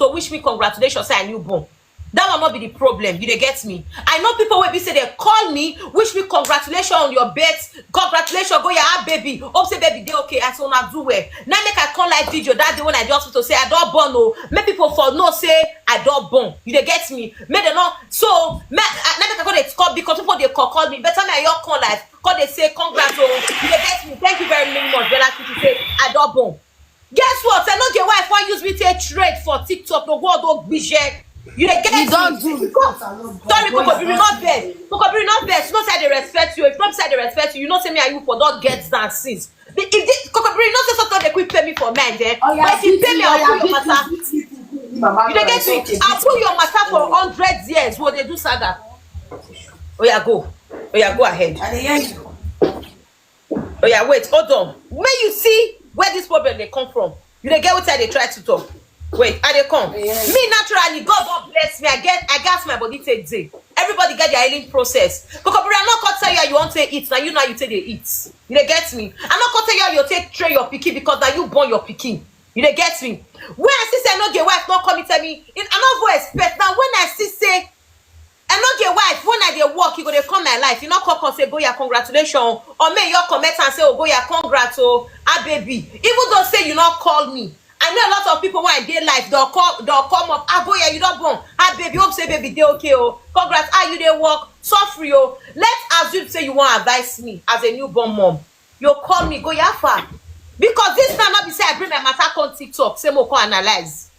to wish me congratulations, say I newborn. That will not be the problem. You dey get me? I know people will be say they call me, wish me congratulations on your birth, congratulations, go your baby. Hope say baby they okay. I say una do well. Now make I call live video. That the one I just to say I don't born. Oh, make people for no say I don't born. You dey get me? Make them not. So now make I call they call because people they call me. Better me your call live. Call they say congrats. Oh, you dey get me? Thank you very much. When I say I don't born. Guess what? I know your wife want use me to trade for TikTok. No go don't be share. You dey get me? Don't do Sorry, Coco, you not best. Coco, you not best. You know say they respect you. If not say they respect you, you know say me and you for not get that since. If Coco, you know say something they quick pay me for men there. But if you pay me, I'll put your matter. You dey get me? I'll put your matter for 100 years. What they do, saga? Oh yeah, go. Oh yeah, go ahead. Oh yeah, wait, hold on. When you see where this problem they come from, you dey get what they try to talk. Wait, I dey come. Me naturally, God bless me. I gas my body take day. Everybody get their healing process. Because I'm not gonna tell you want to eat. Now you know you take the eat. You dey get me? I'm not gonna tell you take train your pikin because now you born your pikin. You dey get me? When I see say I no get wife, not come tell me. I not go expect. Now when I see say I no get wife, when I dey work, you go dey come my life. You not come say go ya congratulations, or may you comment and say oh go ya congrats oh baby. Even though say you not call me. I know a lot of people when I dey life, they'll come up, go yeah, you don't born. Baby, hope say baby they okay, oh. Congrats, you dey work, suffer oh. Let's assume say you want advise me as a newborn mom. You call me, go yafa. Because this time not be say I bring my matter on TikTok, say mo can analyze.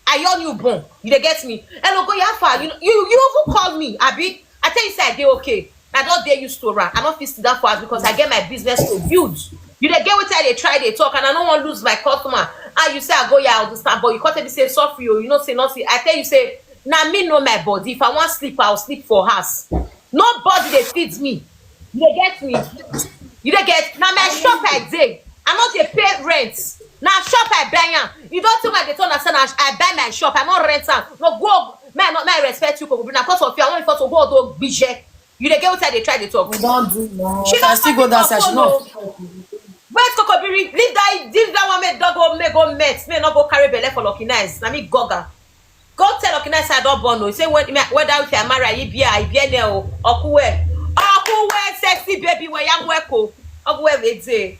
I your newborn, you dey get me? Hello, go yafa. You even call me, Abi. I tell you say I dey okay. I don't dare used to run. I don't feel that for us because I get my business to build. You dey get what they try, they talk, and I don't want to lose my customer. You say I go yeah, I understand, but you can't say sorry, you know say nothing. I tell you say, now me know my body. If I want sleep, I'll sleep for us. Nobody they feeds me. You dey get me? You dey get now my shop I dig. I'm not a pay rent. Now shop I buy. You don't think I don't understand. I buy my shop. I'm not renting. No go, man, not my respect you. Because of you, I want you to go to budget. You dey get what they try to talk. We don't do no. She I still go downstairs. No. Where's Kokobiri? Leave that one make dog go met. May not go carry belly for Lucky Nice. Na me goga. Go tell Lucky Nice I don't born no. Say whether if you marry, you be now. Okuwe sexy baby where you weko. Okuwe we say.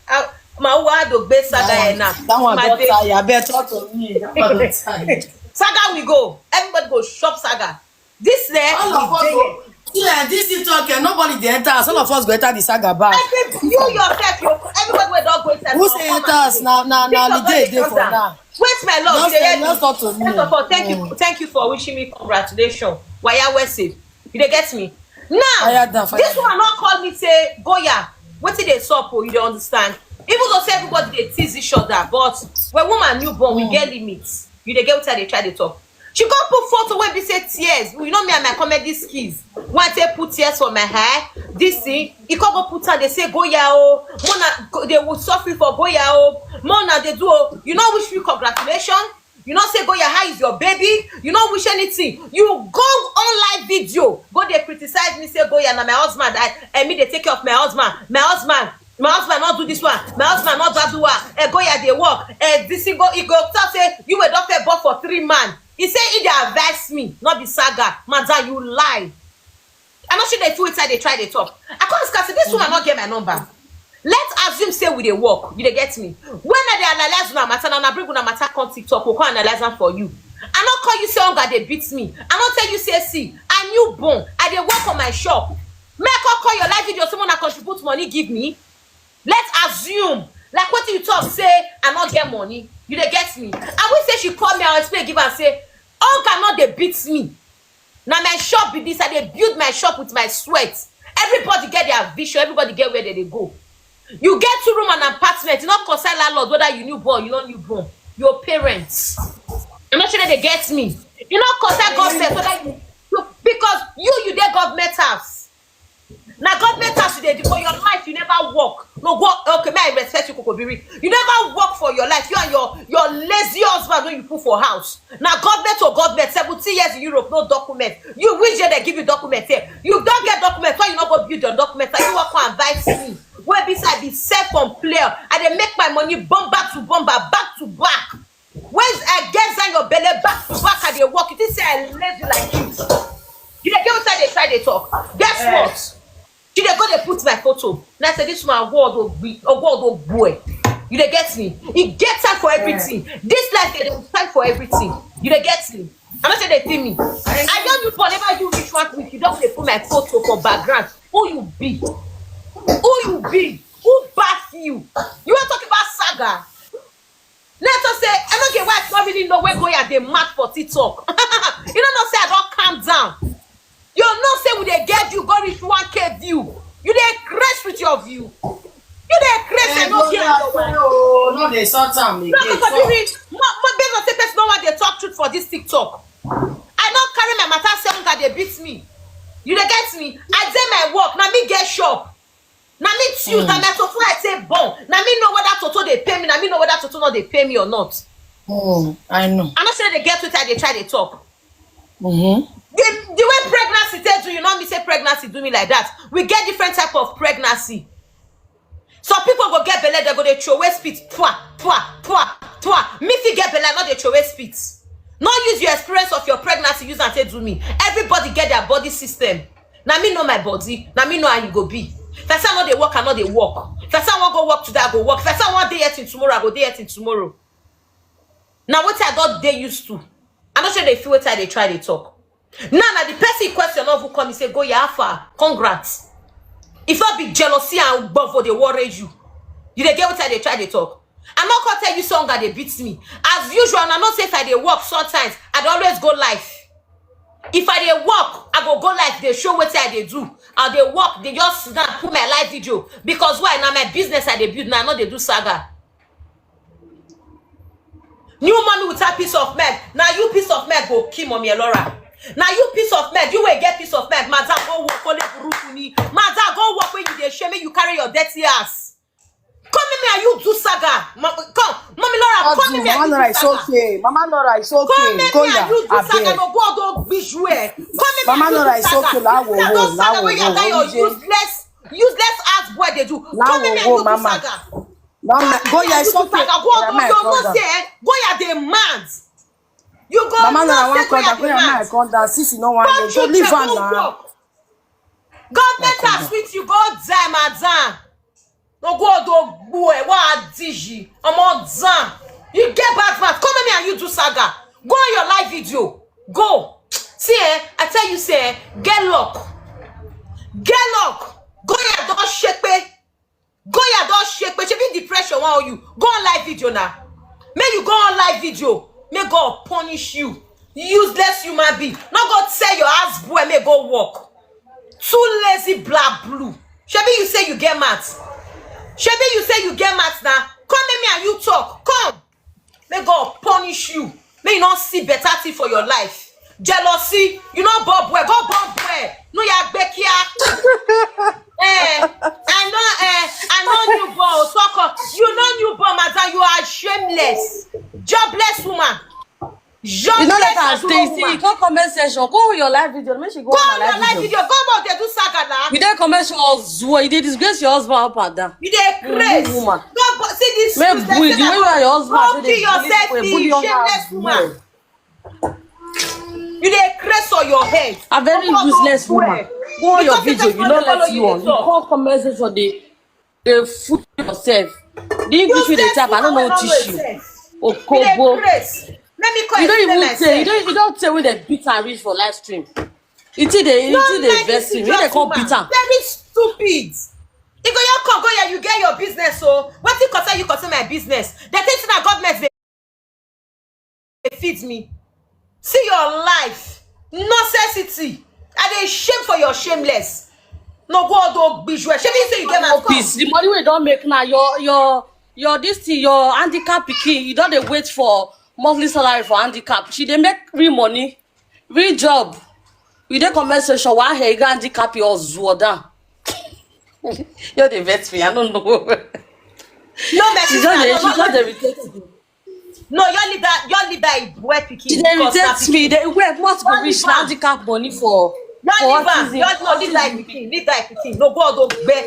My word do best saga na. That one got tired. Better talk to me. That one got tired. Saga we go. Everybody go shop saga. This there. All of us go. Yeah, this is talking. Nobody dey enter. Some of us go enter the saga back. You yourself, everybody will not go inside. Who say enters? Now, the day for now. Wait, my love. Just talk to me. First of all, thank you for wishing me congratulations. Why you safe? You dey get me? Now, this one not call me say Goya. What did they sup? You don't understand. Even though say everybody they tease each other, but when woman newborn, we get limits. You dey get what they try to talk. She go put photo where we say tears. You know me and my comedy skills. When they put tears for my hair, this thing, you can go put on, they say go yao. Mona, they will suffer for go yao. Mona, they do. You know wish me congratulations. You know say go ya, how is your baby? You know wish anything. You go on live video. Go they criticize me, say go ya, now my husband, I me they take care of my husband. My husband not do this one. My husband not do one. Go ya, they work. This thing go, he go tell say you were doctor born for 3 months. He say he dey advise me, not the saga. Madam, you lie. I'm not sure they feel inside they try they talk. I can't say this woman not get my number. Let's assume say we dey work. You dey get me? When I dey analyze una matter, and I bring una matter on TikTok, we can analyze them for you. I not call you say hunger they beat me. I not tell you say see, I newborn. I dey work on my shop. May I call your live video someone that contribute money give me? Let's assume like what you talk say I not get money. You dey get me? I will say she call me, I'll explain give and say hunger not they beat me. Now my shop be this, I dey build my shop with my sweat. Everybody get their vision, everybody get where they go. You get 2 room and apartment, you not concern landlord whether you newborn, you not newborn. Your parents. I'm not sure that they get me. You not concern government whether because you their government house. Now government house you for your life, you never work. No work. Okay, may I respect you, Kokobiri. You never work for your life. You and your lazy husband when you put for house. Now government or government, 17 years in Europe, no document. You wish they give you document here. You don't get document, why you not go build your document? You work and advise me. Where beside be self on player, and they make my money bomb back to bomb back to back. Where's I get on your belly back to back? dey work, you think say I lazy like you. You dey get outside dey try dey talk. Guess what? You dey go dey put my photo. Now I say this one word boy. You dey get me? He get time for everything. This life dey time for everything. You dey get me? I'm not say they see me. I don't do whatever you reach one week. You don't put my photo for background. Who you be? Who you be? Who bath you? You want to talk about saga? Let us say, Enogie wife not really know where Goya they mad for TikTok. You don't know say I don't calm down. You don't say when they get you, go reach 1K view. You dey crash with your view. You dey crash and no care. No, they saw time. No, because my business say person no want they talk truth for this TikTok. I don't carry my matter saying that they beat me. You dey get me? I did my work. Now me get shop. Now me choose. Now me so far I say bon. Now me know whether Toto they pay me. Now me know whether Toto not they pay me or not. I know. I'm not sure they get to it. They try to talk. The way pregnancy tells you, know me say pregnancy do me like that. We get different type of pregnancy. Some people go get belly, they go they throw away spit. Me if you get belly, not they throw away spit. Not use your experience of your pregnancy, use and say do me. Everybody get their body system. Now me know my body. Now me know how you go be. If I say I know they work, I know they work. If I say I want go work today, I go work. If I say I want day yet in tomorrow, I go day yet in tomorrow. Now what I got they used to. I'm not sure they feel what they try to talk. Now the person question of who come and say, go yafa, congrats. If not be jealousy and buffer, they worry you. You they get what they try to talk. I'm not gonna tell you song that they beat me. As usual, and I'm not saying if I they work sometimes, I'd always go live. If I they work, I go live, they show what I they do. And they work, they just sit down and put my live video. Because why? Now my business I they build, now I know they do saga. New mommy with a piece of milk. Now you piece of milk go kill mommy Laura. Now you piece of milk, you will get piece of milk. Madam go work, Madam go work when you dey shame you carry your dirty ass. Come me and you do saga. Come, mommy Laura, come me and you do saga. Okay. Mama Laura, it's okay. Come me and you do saga. No go visual. Come me Mama Laura, it's okay. Now when you got your useless ass boy they do. Come me and you do saga. Mama, go ya, it's okay. Go ya, they mad. You go. Mama Laura, one contact. Go ya, my contact. Sissy, no one. So leave her now. Government has sweet you go die, madam. No go do boy. What digi? I'm on zam. You get bad man. Come me and you do saga. Go on your live video. Go. See, I tell you, say, get luck. Get luck. Go ya, don't shake me. Go ya, don't shake me. She be depression. Why you? Go on live video now. May you go on live video. May God punish you. Useless human being. Not God say your ass boy may go walk. Too lazy black blue. Shebi you say you get mad. Shebi you say you get mad now. Come me and you talk. Come. May God punish you. May you not see better thing for your life. Jealousy. You know Bob boy. Go Bob boy. No ya bekia. I know you boy. Talk. You know you boy, madam. You are shameless. Jobless woman. You know that stay. See, go comment section. Go on your live video. Make sure go on your live video. Go about they do saga now. You dey comment your you dey disgrace your husband up and down. You dey crazy. Woman. Go see this. Make bully the way you are your husband. Bully yourself, shameless woman. You dey crazy on your head. A very useless woman. Go on your video. You don't let you on. You call comment section. They fool yourself. The English with the tap. I don't know what teach you. Okobo. Let me call you don't even say you don't say when they beat and reach for live stream. It's the best thing. When they come beat and very stupid. You go here, you get your business. So what you concern my business? The things that government they feed me. See your life. Necessity. And they shame for your shameless. No go do visual. Shame you say you get my peace. The money we don't make now, your this thing, your handicap picking, you don't wait for monthly salary for handicap. She they make real money, real job. We dey compensation. Why he got handicap or Zwoda? You're the vet me. I don't know. No, she just irritates me. No, you leave that wet picking. She irritates me. They must go reach handicap money for autism. Leave that picking. No, God don't bear.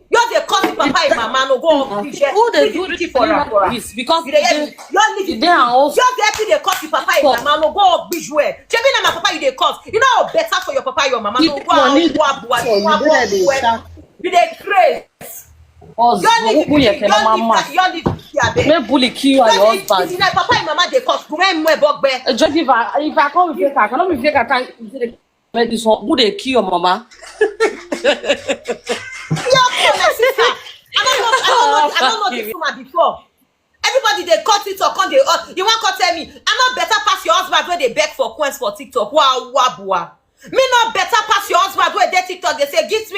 Yours dey cause the papa and mama no go up. Who they do this for this? Because they are also yours dey cause the papa and mama no go up visual. Shebi na my papa you dey cause. You know how better for your papa and your mama no go up. You dey craze. May bully kill your husband. If papa and mama dey cause, go and mwe bogbe. Just if I come with fake, I cannot be fake. I can't make this one. Who they kill your mama? I don't know this woman before. Everybody they cut it or come they you want to tell me I'm not better pass your husband when they beg for coins for TikTok. Wow, wow. Me not better pass your husband when they TikTok they say give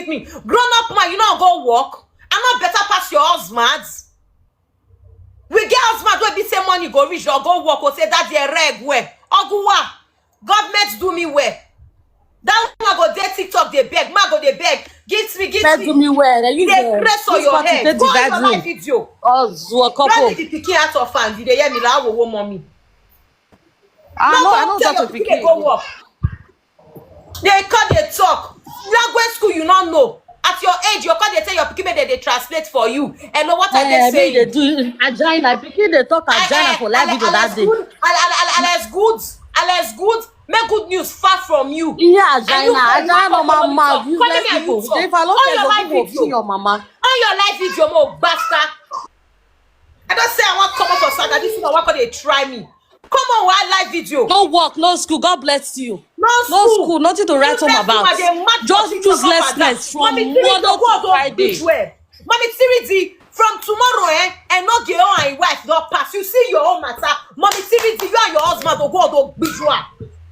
me. Grown up man, you know go work. I'm not better pass your husband. We get husband when be say money go reach or go work or say that they reg where. Oguwa. Government do me where. That one go there TikTok they beg. Man go they beg. Give me. Do me where? They press on your head. Go on your live video. Oh, so a couple. You the picking out of fans. They hear me like wo mommy. I know such a picking. Go work. They call they talk. Language school you not know. At your age, you call they tell your picking they translate for you. And know what are they saying? They do agina. Picking they talk agina for live video that day. Alex good. Make good news far from you. Yeah, agina no mama. Useless people. If I look at your video, your mama. On your live video, more bastard. I don't say I want to come up for Saga. This is not what they try me. Come on, one live video. No work, no school. God bless you. No school. Nothing to write home about. Just uselessness from Monday to Friday. Mommy, Siridi, from tomorrow, Enogie and wife don't pass. You see your own matter. Mommy, Siridi, you and your husband will go to visual.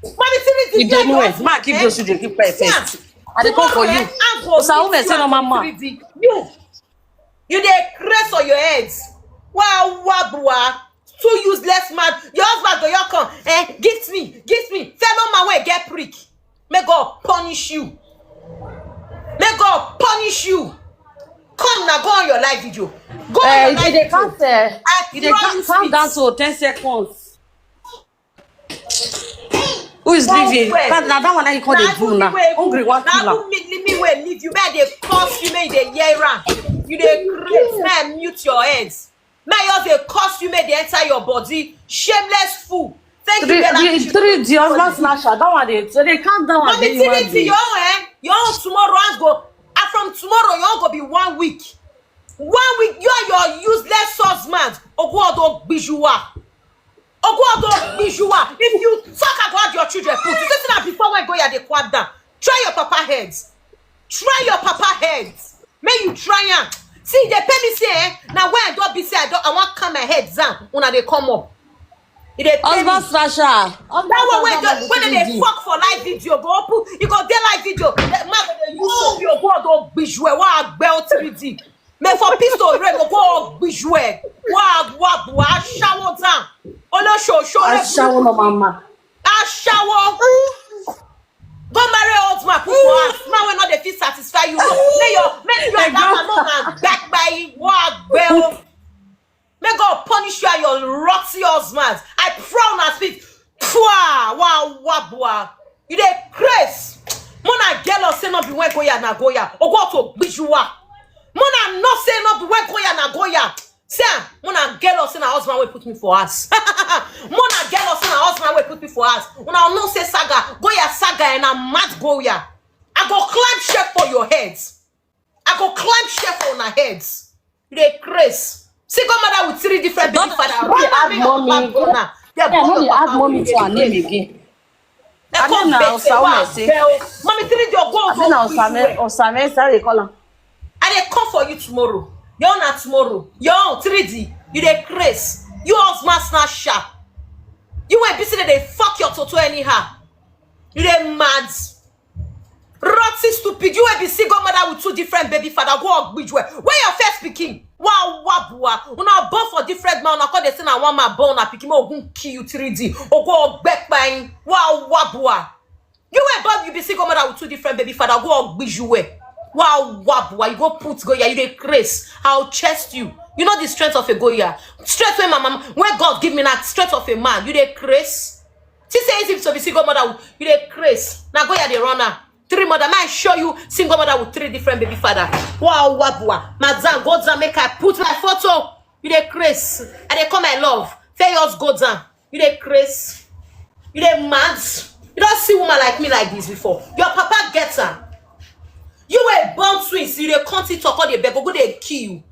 Mommy, Siridi, you don't know it. Ma, keep those children, keep perfect. I dey come for you. So I say no mama. You dey craze on your heads. Wow, too useless man. Your husband go your come. Gift me. Fellow man wey get prick. May God punish you. Come now, go on your live video. Go on your live video. They count down to 10 seconds. Who is leaving? Now that one I call the do now. Hungry one killer. Leave me where leave you. May they curse you, may they hear around. You they create, man, mute your heads. May yours they curse you, may they enter your body. Shameless fool. Thank you. The husband snatcher. That one they so they count down. Mommy, your own tomorrow and go. And from tomorrow, your own go be 1 week. 1 week, you are your useless husband. Ogwado bijua. If you talk about your children, put you say before when go here they quad down. Try your papa heads. May you try am. See, they pay me say, now when I don't be say I want come my head down when they come up. Husband slasher. That when they fuck for live video, go up, you go there live video. That man they use your go visual. Wow, belt 3D. Me for pistol red go visual. Wow, shower down. Olo show. Shower no mama. Shower. Go marry old man, put for us. Man will not they feel satisfy you. May you and that man back by wow, may God punish you and your rotten husbands. I proud and speak. Wow. You dey craze. Mona girl say no be when goya na goya. O go to bijua. Mona not say no be when goya na goya. Say, Mona girl say na husband will put me for us. Mona girl say na husband will put me for us. Una no say saga and a mad goya. I go climb chef for your heads. On our heads. You dey craze. See, godmother with 3 different baby father. Add mommy to her name again. Mommy 3 your goals. Osame, they call her. And they come for you tomorrow. You're not tomorrow. You're 3D. You dey craze. You husband snatch sharp. You went busy that they fuck your toto anyhow. You dey mad. Rotten stupid. You will be single mother with 2 different baby father. Go up which way? Where your first speaking? Wow. Una born for different man. Una call they say na one man born na pikin mo gun kill you 3D. O go back by. Wow. You were born you be single mother with 2 different baby father. Go up which way? Wow. You go put Goya. You dey craze. I'll chest you. You know the strength of a Goya. Strength when my mama, when God give me that strength of a man. You dey craze. She says if to be single mother, you dey craze. Now Goya dey runner. 3 mother. May I show you single mother with 3 different baby father. Wow, wabua. Madam, go down, make I put my photo. You dey craze. And they call my love. Fair yours go down. You dey craze. You dey mad. You don't see woman like me like this before. Your papa gets her. You were born twins. You dey country talk all the beg. Go they kill you.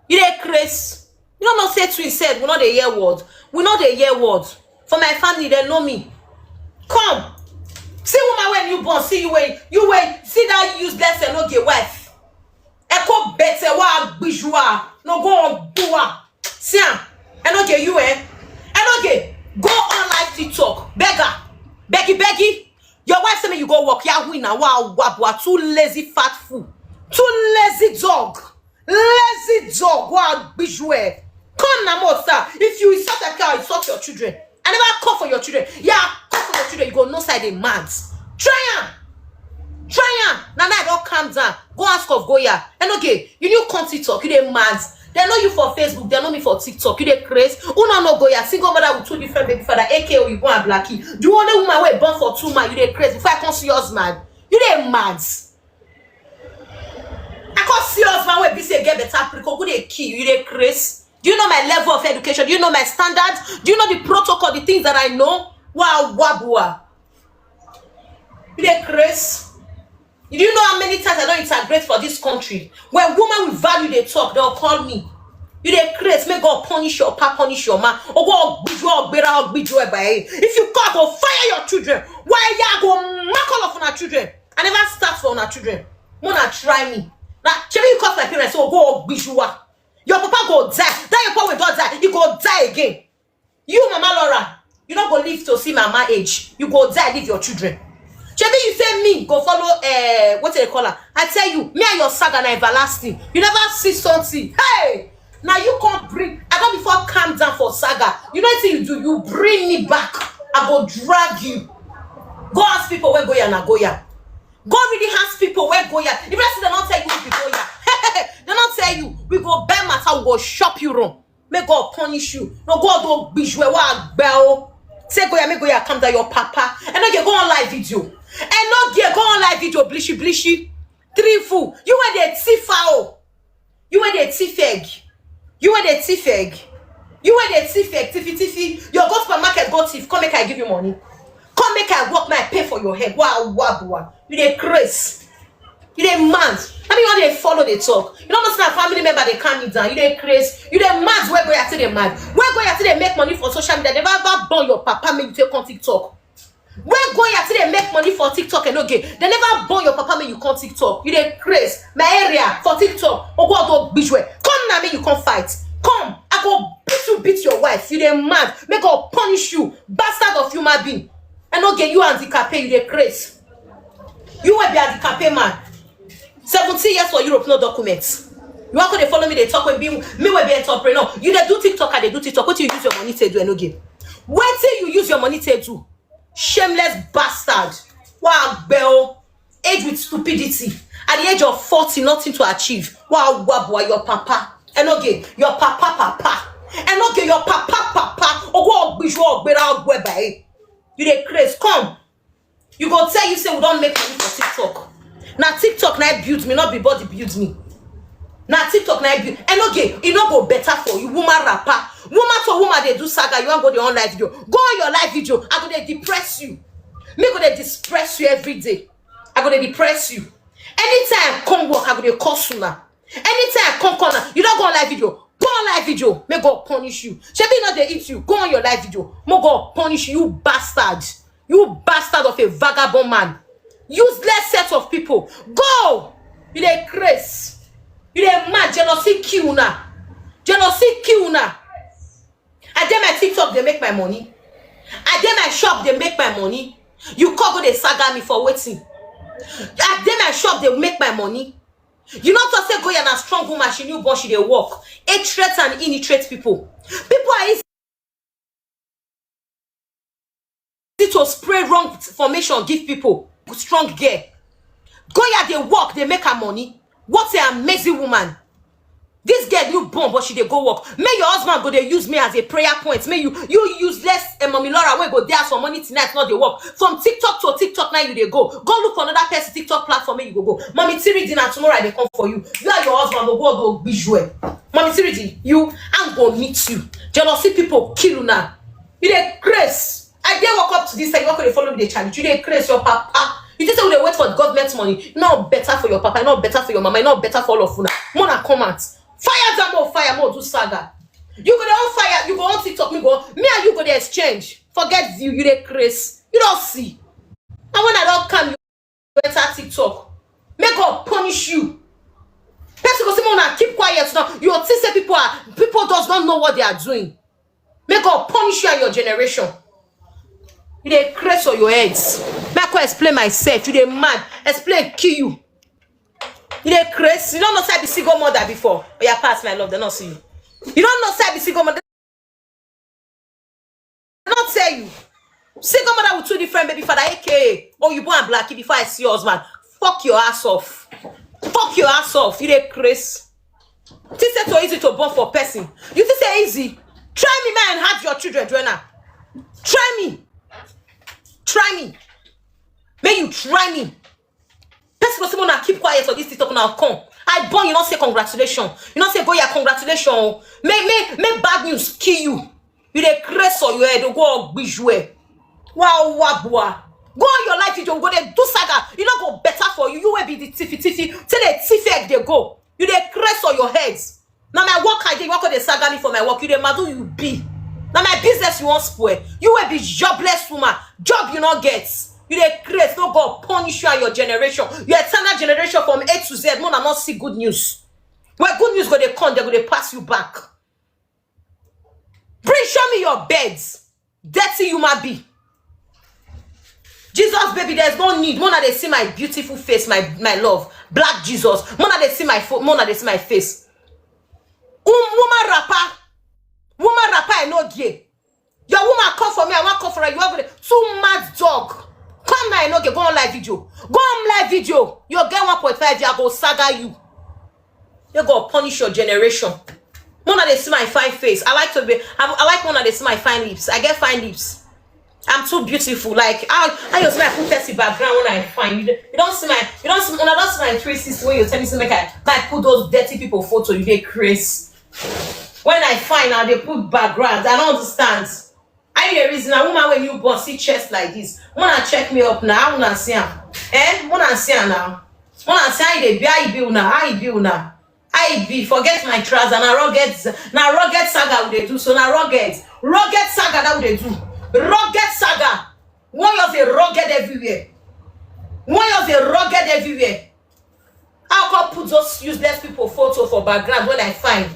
You dey craze. You don't know say twins said we know the year word. We know the year word. For my family, they know me. Come. See woman when you born, see you wait, see that useless Enogie wife. Echo better wa bijua, no go on bua. See Enogie you Enogie, go on live TikTok, beggar, beggy. Your wife say me you go walk, Yahoo now, wow, wabwa, too lazy fat fool, too lazy dog, wow, bijua. Come now, sir. If you insult a cow, insult your children. I never call for your children. Yeah, call for your children. You go no side a mad. Try am. Now I don't calm down. Go ask of Goya. And okay, you new country talk. You dey mad. They know you for Facebook. They know me for TikTok. You dey craze. Una no Goya. Single mother with 2 different baby father. AKO you go and Blackie. Do only woman wey born for 2 man. You dey craze. Before I come see yours mad. You dey mad. I come see yours man wey be say get better priko. Go dey kill you. You dey craze. Do you know my level of education? Do you know my standards? Do you know the protocol, the things that I know? Wow, wabua. You dey craze? Do you know how many times I don't integrate for this country? When woman with value they talk, they'll call me. You dey craze? May God punish your papa, punish your man. Or go if you can't go fire your children, why ya go mark all of our children? I never start for our children. Mona try me. Now, check you call my parents, so go bijua. Your papa go die. That your papa will not die. He go die again. You, Mama Laura, you not go live to see Mama age. You go die, leave your children. Chebi, you say me go follow what they call her. I tell you, me and your saga na everlasting. You never see something. Hey, now you can't bring. I got before calm down for saga. You know what you do? You bring me back. I go drag you. Go ask people where Goya na Goya. Go really ask people where Goya. If I see they not tell you where Goya. They not tell you, we go buy matter, we go shop you wrong. May God punish you. No God don't be sure what bell. Say go ya, me go ya, come down your papa. And now you go on live video. And not get go on live video, blishy. 3 fool. You were the thief foul. You were the thief egg. You were the thief egg. You were the thief egg, tiffy. Your go supermarket, go thief. Come make I give you money. Come make I work, my pay for your head. Wow. You the craze. You dey mad. I mean, when they follow they talk. You don't understand family member they calm me down. You dey craze. You dey mad. Where go you say they mad? Where go you say they make money for social media? They never burn your papa make you take on TikTok. Where go you say they make money for TikTok and okay? They never burn your papa make you come TikTok. You dey craze. My area for TikTok. Oh God, go bitch way. Come now, make you come fight. Come. I go beat your wife. You dey mad. Make God punish you. Bastard of human being. And okay, you handicapé. You dey craze. You will be handicapé man. 17 years for Europe, no documents. You want to follow me, they talk with me will be entrepreneur. You they do TikTok and they do TikTok. What do you use your money to do, Enogie? What till you use your money to do? Shameless bastard. Wow, bell. Age with stupidity. At the age of 40, nothing to achieve. Wow, boy, your papa. Enogie, your papa. Enogie, your papa. Oh, go, you they craze. Come. You go tell you say we don't make money for TikTok. Now TikTok now builds me, not be body builds me. Now TikTok now build. Enogie, it not go better for you, woman rapper. Woman to woman they do saga. You want go the on live video. Go on your live video. I go to depress you. Me go to depress you every day. I go to depress you. Anytime come work, I go to curse you now. Anytime come corner, you don't go on live video. Go on live video. May God punish you. Shebi not they eat you. Go on your live video. May God punish you, bastard. You bastard of a vagabond man. Useless set of people. Go! You dey craze. You dey mad. Jealousy kill na. I dare my TikTok, they make my money. I dare my shop, they make my money. You can't go they saga me for waiting. I dare my shop, they make my money. You not to say go you're a strong woman, she knew but she they work. Illiterate and illiterate people. People are easy to spray wrong information, give people strong girl. Goya they work, they make her money. What an amazing woman. This girl you born, but she dey go work. May your husband go dey use me as a prayer point. May you useless mommy Laura wey go there for money tonight, not dey work. From TikTok to TikTok now you dey go. Go look for another person TikTok platform where you go. Mommy Tiri dinner tomorrow I dey come for you. You and your husband go visual. Mommy Tiri, you I'm gonna meet you. Jealousy people kill you now. You dey craze. I dare walk up to this side. You walk follow me the challenge. You dey craze your papa. You just say we dey wait for government money. Not better for your papa. Not better for your mama. Not better for all of you now. Mona comment. Fire them more, fire more, do saga. You go there on fire, you go on TikTok, me and you go there exchange. Forget you, you dey craze. You don't see. And when I don't come, you better TikTok. May God punish you. Person go say, Mona, keep quiet now. You will say people does not know what they are doing. May God punish you and your generation. You dey craze on your heads. May I go explain myself. You dey mad. Explain, kill you. You dey crazy. You don't know say I be single mother before. Oh, yeah, pass my love. They not see you. You don't know say I be single mother. They not tell you. Single mother with two different baby father, aka oh you born Blackie before I see your husband. Fuck your ass off. Fuck your ass off. You dey crazy. This is so easy to born for person. You think say easy? Try me, man, and have your children, Joanna. Try me. Try me. May you try me. Person go say, keep quiet for this TikTok now. Come. I born, you not say congratulations. You not say go yeah, congratulations. Make bad news kill you. You dey craze on your head, go bijouer. Wow, boy. Go on your life, you don't go there, do saga. You not go better for you. You will be the tiffy. Tell the tiffy they go. You dey craze on your heads. Now my work I did, you walk on the saga me for my work. You dey madu you be. Now my business you want spoil. You will be jobless woman. Job you not get. You dey craze, no God punish you and your generation. Your eternal generation from A to Z. No, not see good news. When good news go they come, they go they pass you back. Bring, show me your beds. Dirty you might be. Jesus, baby, there's no need. Mona they see my beautiful face, my love. Black Jesus. Mona they see my face. Woman rapper, Enogie. Your woman come for me, I want come for her. You have too mad dog. Come now, Enogie, go on live video. Go on live video. You'll get 1.5, I go saga you. You go punish your generation. Mona they see my fine face. I like Mona they see my fine lips. I get fine lips. I'm too beautiful. Like I use my full fancy background when I find you don't see my 360 when you tell me to make I put those dirty people photo, you get crazy. When I find out they put backgrounds, I don't understand. I need a reason a woman when you born see chest like this. Wanna check me up now, I wanna see her. Wanna see her now. Wanna see how they be now. I be forget my trousers and rugged saga would they do. So now rugged saga that would they do. Rugged saga. One of the rugged everywhere. I'll put those useless people photo for background when I find.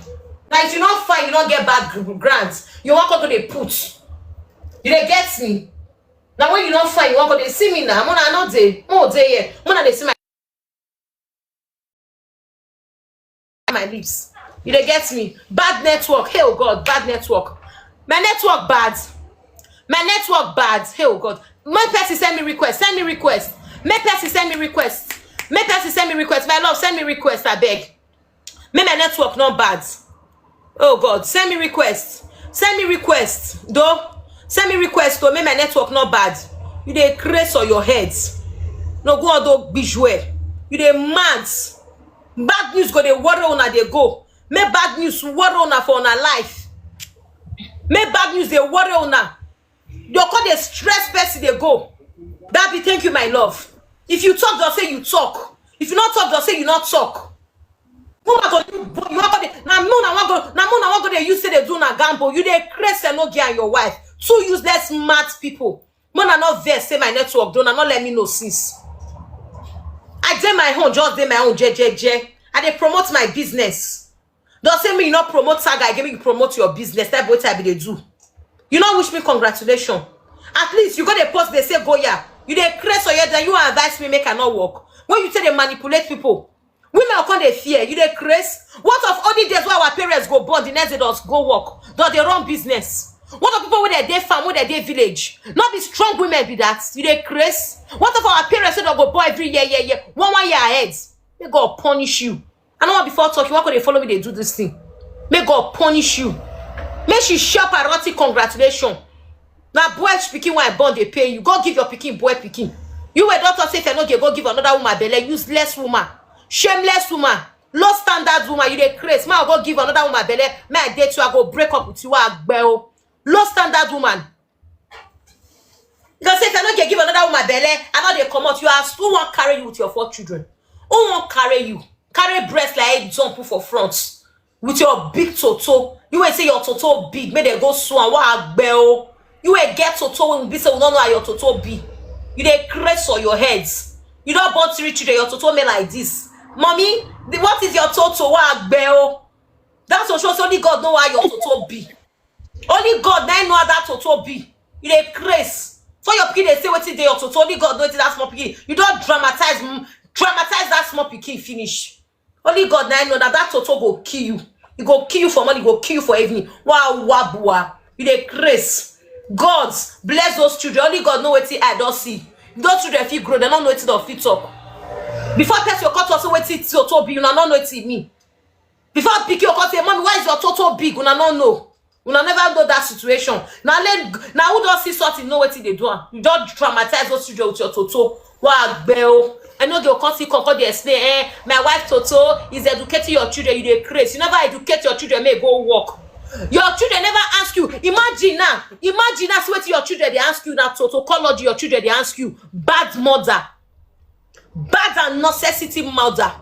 Now if you not find, you don't get backgrounds. You walk up to the put. You they get me. Now when you don't find, you walk up, they see me now. Mona not there. Oh there. Mona they see my lips. You they get me. Bad network. Hey oh God, bad network. My network bad. Hey oh God. My person send me request. My person send me request. My love, send me request, I beg. Make my network not bad. Oh God, send me request. Though. Send me request to make my network not bad. You dey craze on your heads. No go on do bijouer. You dey mad. Bad news go dey worry una dey go. Make bad news worry una for una life. Make bad news dey worry una. You call the stress person they go. That be thank you, my love. If you talk, they'll say you talk. If you not talk, they'll say you not talk. Now you say they do na gamble. You they crazy Enogie and your wife. Two useless mad people. Mona not there say my network don't not let me know since. I did my own, just did my own JJJ. And they promote my business. Don't say me you not promote saga, I give you promote your business. That's what I be they do. You not wish me congratulations. At least you got a post they say go yeah. You they crazy or yeah, you advise me make I not work. When you say they manipulate people, women are called they fear. You they crazy. What of all the days where our parents go born, the next day does go work? Do they run business? What of people with their farm, with their village? Not be strong women be that. You they crazy. What of our parents say they go born every year? 1 year ahead. They go punish you. I know before talking, why could they follow me? They do this thing. May God punish you. May she shop erotic congratulations. Now boy speaking when I born they pay you. Go give your picking boy picking. You were doctor say if you no go give another woman belly, useless woman, shameless woman, low standard woman. You dey craze. May I go give another woman belly. May I date you? I go break up with you. Low standard woman. Because if you no give another woman belly, I know they come out. You ask who won't carry you with your 4 children? Who won't carry you? Carry breast like jump for front with your big toto. You will say your toto big. May they go swan. What bell? You will get toto when we say we don't know how your toto big. You dey craze on your heads. You don't born 3 children. Your toto made like this. Mommy, what is your toto? What bell? That's what shows only God know how your toto be. Only God now know how that toto be. You dey craze. For your pikin they say what is your toto. Only God knows that small pikin. You don't dramatize that small pikin finish. Only God now know that toto go kill you. He go kill you for money. He go kill you for evening. Wow, wabua. You dey craze. God bless those children. Only God know what I don't see. Those children feel grow. They don't know what they fit up. Before person your cut also what it toto big. You don't know what it mean. Before pick your cut say, mommy, why is your toto big? You don't know. You never know that situation. Now who don't see something know what they do. You don't traumatize those children with your toto. Wow, bell. I know they'll come see concord they explain. My wife Toto is educating your children. You dey crazy. You never educate your children. May go work. Your children never ask you. Imagine now. See what your children they ask you now. Tautology your children they ask you. Bad mother. Bad and necessity mother.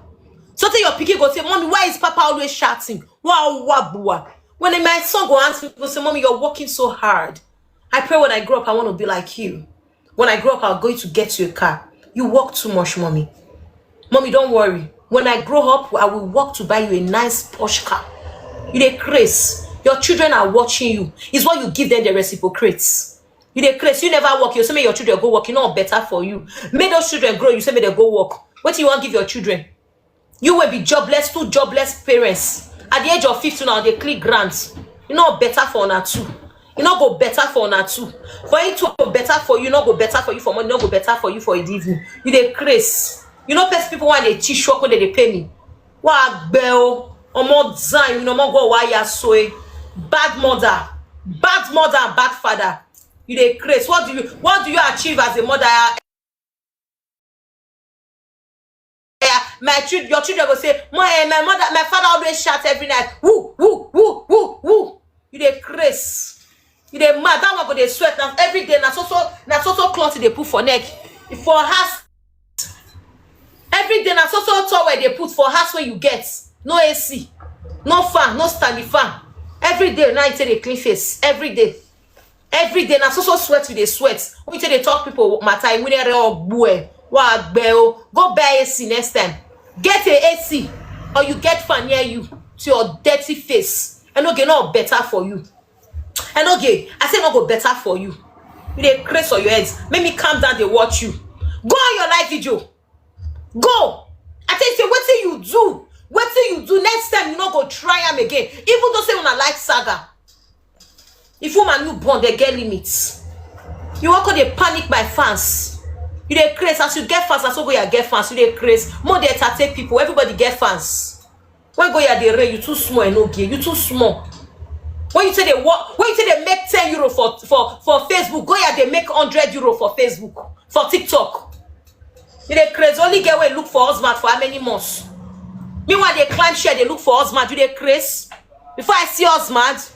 So tell your picky go say, mommy, why is Papa always shouting? Wow. When my son go ask me, go say, mommy, you're working so hard. I pray when I grow up, I want to be like you. When I grow up, I'm going to get you a car. You work too much, mommy. Mommy, don't worry. When I grow up, I will work to buy you a nice Porsche car. You dey craze. Your children are watching you. It's what you give them, the reciprocates. You dey craze. You never work. You say, may your children go work. You know better for you. May those children grow. You say, may they go work. What do you want to give your children? You will be jobless, 2 jobless parents. At the age of 50 now, they click grants. You know better for una too. You know go better for una too. For it to go better for you, not go better for you for money, not go better for you for a evening. You dey craze. You know best people when they teach work when they pay me. What bell? Or more design, you know more go why you so bad mother and bad father. You dey craze. What do you achieve as a mother? Your children will say, my father always shout every night. Woo. You dey craze. You dey mad. That one go dey sweat now every day. Na so cloth they put for neck. For house. Every day na so towel they put for house where you get. No AC. No fan. No standing fan. Every day now you say they clean face. Every day na so sweat with the sweat. When you say they talk people matter, when they all boy. Go buy AC next time. Get a AC or you get fan near you to your dirty face. Enogie not better for you. Enogie, I say not go better for you. You dey craze on your heads. Make me calm down. They watch you. Go on your live video. Go. I tell you, say what you do. What you do next time? You not go try them again. Even though say when I like saga. If woman you born, they get limits. You walk on the panic by fans. You dey craze as you get fans, as you go you get fans. You dey craze. More they take people. Everybody get fans. When go you the rate, you too small and okay. You too small. When you say they make 10 euro for Facebook, go you they make 100 euro for Facebook, for TikTok. You dey craze. Only get where look for husband for how many months? Meanwhile they climb share, they look for husband. You dey craze. Before I see husband,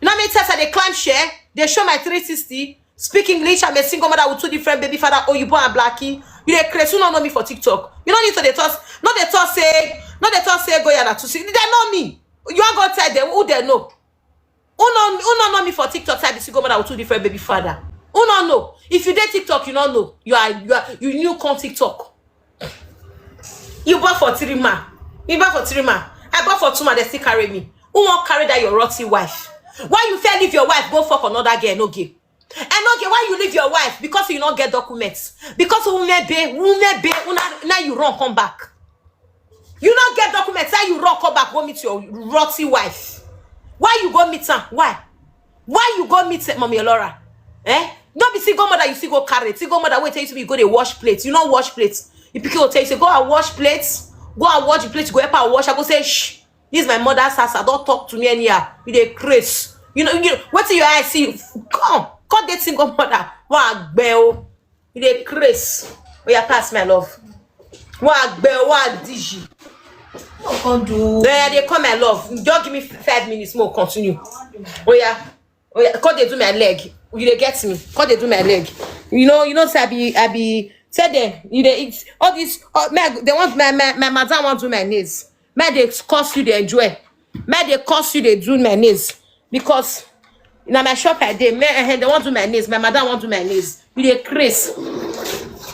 you know how many times I they climb share? They show my 360. Speak English. I'm a single mother with 2 different baby father. Oyibo and Blackie. You dey crazy. You don't know me for TikTok. You don't need to they talk. Not they talk say go yana to see. They know me. You are gonna tell them who they know. Who don't know me for TikTok? I be single mother with 2 different baby father. Who don't know? If you did TikTok, you don't know. You new come TikTok. You bought for 3 man. I bought for 2 man. They still carry me. Who won't carry that your rotten wife? Why you fair leave your wife go fuck another girl? No gay. And okay, why you leave your wife? Because you don't get documents. Because now you run come back. You don't get documents. Now you run come back. Go meet your rotten wife. Why you go meet her? Why you go meet Mommy Laura? Don't be single mother. You see go carry. Single mother wait till you go they wash plates. You don't wash plates. You pick your tell you say go and wash plates. go and watch the plate, go help her wash. I go say, shh, this is my mother's house. I don't talk to me anyhow. You dey craze. You know, what your eyes see? Come that single mother. What bell? You dey craze. Oh yeah, pass my love. What bell? What digi? They come my love. Don't give me 5 minutes more. Continue. Oh yeah. Cause they do my leg. You dey get me? Cause they do my leg. You know. Say I be. Say them. You dey eat all this. They want my madam want to do my nails. May they cost you they enjoy. May they cost you they do my nails because in my shop I dey. They want to do my nails. My madam want to do my nails. You dey craze.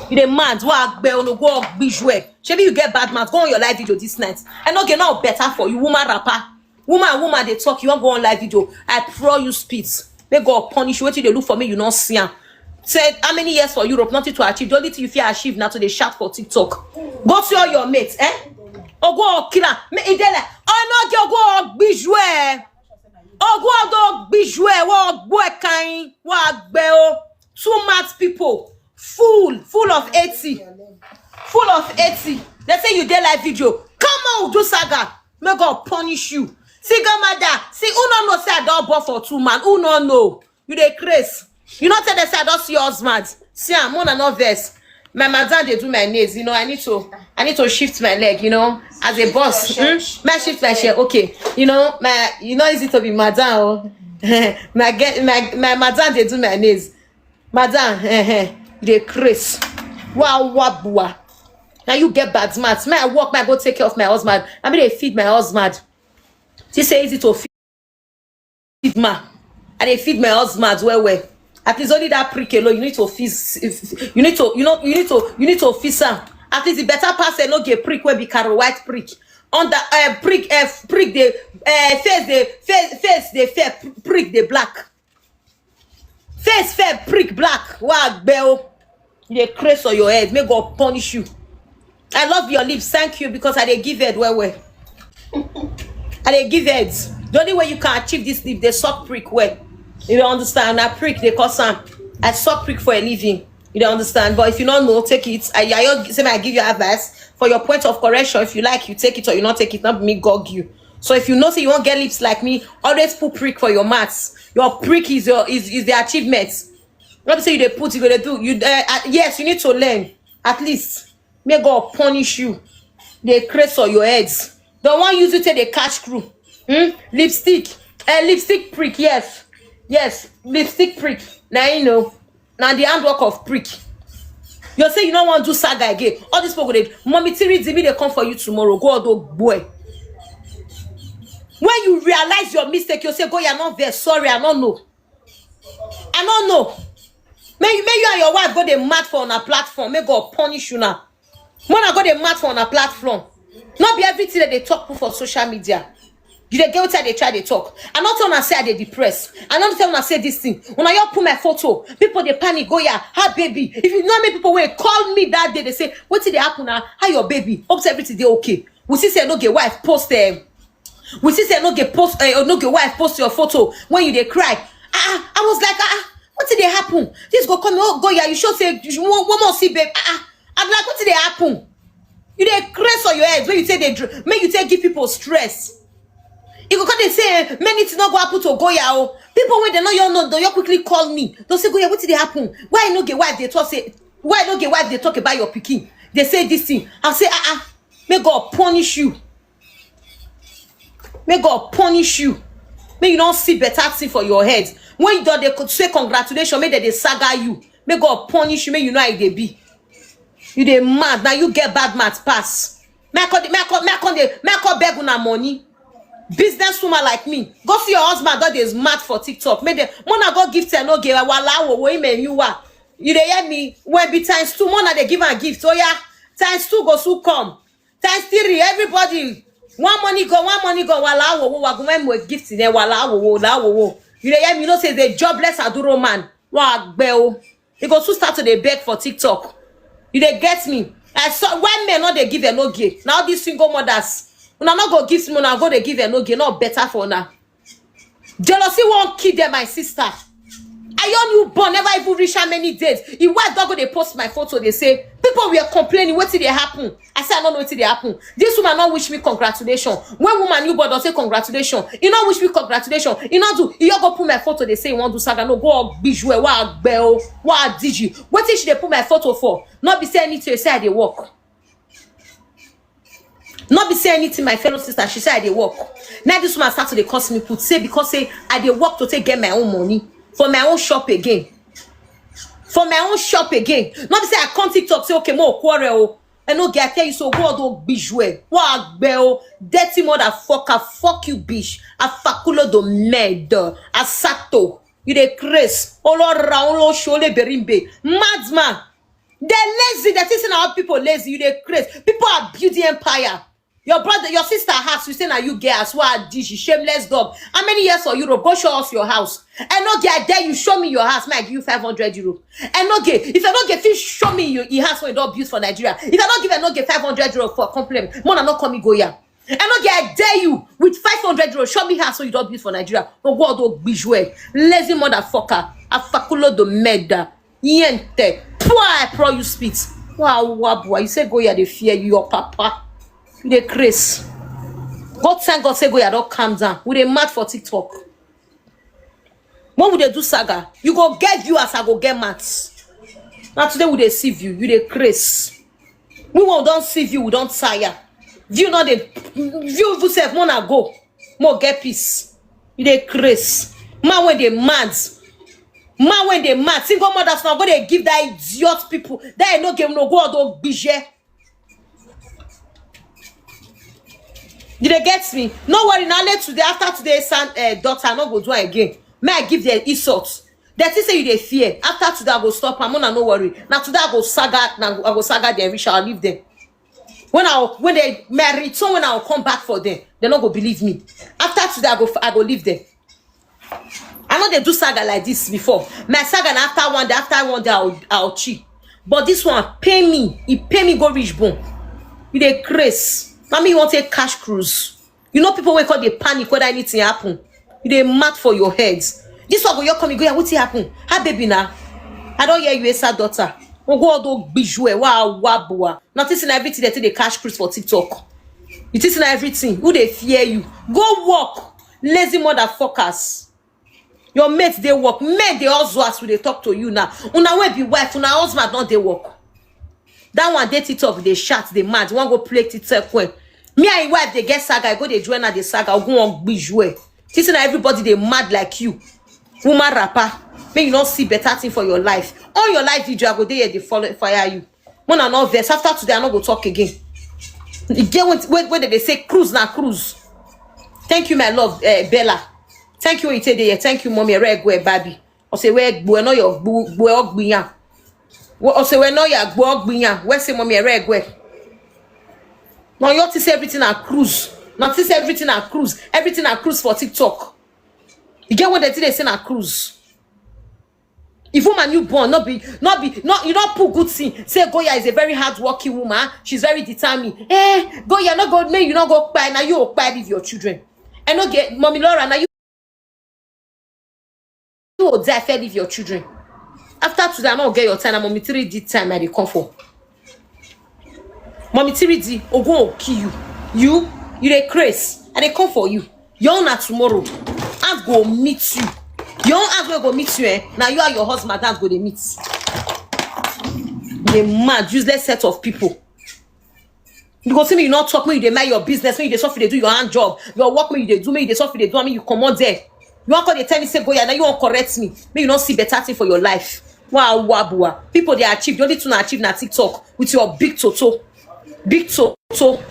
You dey mad. What be on go bijou? Maybe you get bad mouth. Go on your live video this night. I know get now better for you, woman rapper. Woman, they talk. You want go on live video? I pro you spit. May God punish you. What they look for me? You not see am. Said how many years for Europe? Nothing to achieve. The only thing you feel achieve now to they shout for TikTok. Go to all your mates, eh? Or go killer. Me idele. Oh no, go bijou. Oh go bijou. What boy kind? What bell? Too mad people. Full of 80. Full of 80. They say you did live video. Come on, do saga. May God punish you. See, mother. See, who no know say I don't born for 2 man. Who no know? You dey craze. You not tell them say I don't see your husband. See, I'm on another verse. My madam they do my nails. You know, I need to shift my leg. You know, as a boss. May I shift my chair? Okay. You know, easy to be madam. my madam they do my nails. Madam, they craze. Wow. Now you get bad smarts. May I walk, may I go take care of my husband. I mean, they feed my husband. She say easy to feed ma. And they feed my husband well. At least only that prick alone, you need to feed. You need to feed some. At least the better pass Enogie prick will be carrot white prick. On the prick the face the fair prick the black. Face fair prick black. Wow, bell. You dey craze on your head. May God punish you. I love your lips. Thank you because I dey give head well. I dey give heads. The only way you can achieve this lip, they suck prick well. You don't understand? I prick, they call some. I suck prick for a living. You don't understand? But if you don't know, take it. I give you advice for your point of correction. If you like, you take it or you not take it. Not me gog you. So if you know say you won't get lips like me, always put prick for your maths. Your prick is the achievement. Not say you they put, you gonna do. Yes, you need to learn. At least. May God punish you. They craze on your heads. The one use it till they catch crew. Lipstick. Lipstick prick, yes. Yes, lipstick prick. Now you know. Now the handwork of prick. You say you don't want to do saga again. All these people, mommy Tiri Dimi, they come for you tomorrow. Go out, boy. When you realize your mistake, you say, go, you're not there. Sorry, I don't know. I don't know. May you and your wife go the mad for on a platform. May God punish you now. When I go the mad for on a platform. Not be everything that they talk for social media. You they get outside, they try to talk. I'm not gonna say they depressed. I'm not gonna say this thing. When I put my photo, people they panic, go yeah, hi baby. If you know how many people will call me that day, they say, what did they happen now? How your baby? Hope everything they okay. We see say no get wife post them. We see say no get wife post your photo when you they cry. I was like, what did they happen? This go come, oh go yeah, you should say you one more see babe. I'm like, what did they happen? You they craze on your head when you say make you give people stress. If you they say many things not go happen to Goya. People when they know they quickly call me. They say Goya, what did they happen? Why no get wife they talk say? Why no get wife they talk about your picking? They say this thing. I say may God punish you. May God punish you. May you not see better thing for your head. When you do they could say congratulations, may they saga you. May God punish you. May you know how they be. You they mad now. You get bad math pass. May I call beg una money. Business woman like me, go see your husband that is mad for TikTok. May they wanna go gift and no give Wahala wo you are. You dey hear me? When be times 2, money they give a gift. Oh yeah, times 2 go so come. Times 3, everybody. One money go. Wahala wo when we gift there. Wahala wo. You dey hear me? You know say the jobless aduro man. Wa gbeo. He go to start to dey beg for TikTok. You dey get me? I saw when men not they give Enogie. Now these single mothers. Una not go give me, una go they give Enogie, not better for now. Jealousy won't kill them, my sister. I your newborn never even reach how many days. If wife don't go, they post my photo, they say, people were complaining, what did they happen? I said, I don't know what did they happen. This woman not wish me congratulations. When woman newborn don't say congratulations, you not wish me congratulations. You not do, you go put my photo, they say you want to saga, no, go bijou, what bell, what did you? What did they put my photo for? Not be saying anything, say I they walk. Not be saying anything, my fellow sister, she said I they walk. Now this woman start to they cost me put, say, because say, I they work to take get my own money. For my own shop again. For my own shop again. Not to say I can't TikTok say okay more quarrel. I know get tell you so go do bijou. What bell dirty motherfucker. Fuck you bitch. A faculo do med. A sato. You de craze. Olo raolo shole berimbe. Madman. They're lazy. They're teaching our people lazy. You de craze. People are building empire. Your brother, your sister has, you say now you girls, what did she shameless dog? How many years for Europe? Go show us your house. And no get there, you show me your house, may I give you 500 euro. And no get, if I don't get fish, show me your house when you don't build for Nigeria. If I don't give, I don't get 500 euro for a compliment. Mona not come me go here. And no get, I dare you with 500 euro, show me house so you don't build for Nigeria. No go do bijou, lazy motherfucker, a faculo do meda, yente, poor pro you spit. Wow, boy, you say go here, they fear you, your papa. The Chris. God thank God say go ya don't calm down. We dey mad for TikTok. What would they do saga? You go get viewers, I go get maths. Now today we dey see view. You dey Chris. We won't don't see view, we don't tire. View not the view yourself, more go. More get peace. You dey Chris. Man when they mad. Man when they mad. Single mothers now go they give that idiot people. That no game no go do bijou. Did they get me? No worry, now let today, after today's doctor, not go do it again. May I give them insults? That is say you they fear. After today, I go stop. I'm no worry. Now today I go saga, now I go saga them, which I'll leave them. When they marry, so when I'll come back for them, they not go believe me. After today, I go leave them. I know they do saga like this before. My saga and after one day I'll cheat. But this one pay me. It pay me go reach bone. You they crazy. Mommy, you want a cash cruise. You know people wake up, they panic whether anything happen. You they mad for your heads. This one go you come, you go, yeah, what's happen? Hi baby now. I don't hear you a sad daughter. Oh go do bijou. Wow. Not teaching everything they take the cash cruise for TikTok. You teaching everything. Who they fear you? Go work. Lazy motherfuckers. Your mates they work. Men they also as they talk to you now. Una will be wife, una husband not they work. That one they TikTok, they chat, they mad. One go play TikTok when. Me and wife they get saga, I go they join at the saga, go on bijou. Teaching everybody they mad like you. Woman rapper. May you not see better thing for your life. On your life video, I go there, they follow fire you. When I not verse, after today, I not go talk again. You get when they say cruise now, cruise. Thank you, my love, Bella. Thank you, Ite. Thank you, mommy. Regwe, baby. I say, where no your boo, I say, where no your boo, where say, mommy, regwe. Now you have to say everything on cruise. Not to say everything on cruise. Everything on cruise for TikTok. You get what they say on cruise. If woman you born, not you don't put good thing. Say Goya is a very hard-working woman. She's very determined. Goya not go, may you not go buy now. You buy with your children. And not get mommy Laura now you will die fair with your children. After today, I not get your time. And mommy 3D time I dey come for. Mommy 3D, oh go kill you. You dey craze. And they come for you. You're not tomorrow. I'm go meet you. Your own aunt will go meet you, eh? Now you are your husband, that's go they meet. They mad, useless set of people. You go see me, you not talk me, you mind your business, me you suffer, they do your hand job. Your work me, you do me, you suffer, they do I mean you come on there. You want to tell me say go yeah, now you won't correct me. Me you not see better thing for your life. Wow. People they achieve, you only to achieve na TikTok with your big toto. Big toto.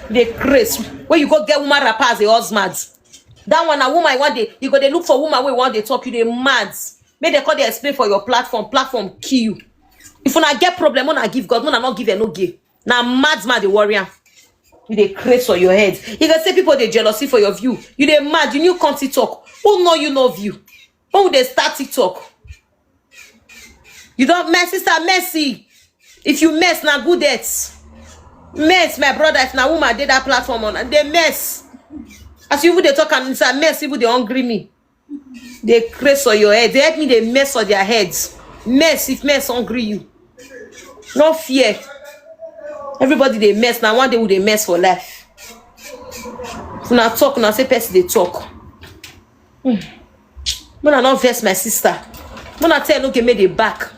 They crazy. When you go get woman rapper as a husband. That one, a woman one day, you go they look for woman when one day talk, you they mad. May they call they explain for your platform kill you. If you not get problem, when I give God, when I not give Enogie. Now mad the warrior. You they crazy for your head. You can say people they jealousy for your view. You they mad, you new come TikTok. Who know you love you? When would they start TikTok? You don't mess, sister, messy. If you mess, now good deaths. Mess, my brother, if now woman did that platform on, and they mess. As you would they talk and it's a mess, people they hungry me. They craze on your head. They help me, they mess on their heads. Mess if mess hungry you. No fear. Everybody they mess. Now one day will they mess for life. When I talk, when I say person they talk. When I not vex my sister. When I tell okay, make the back.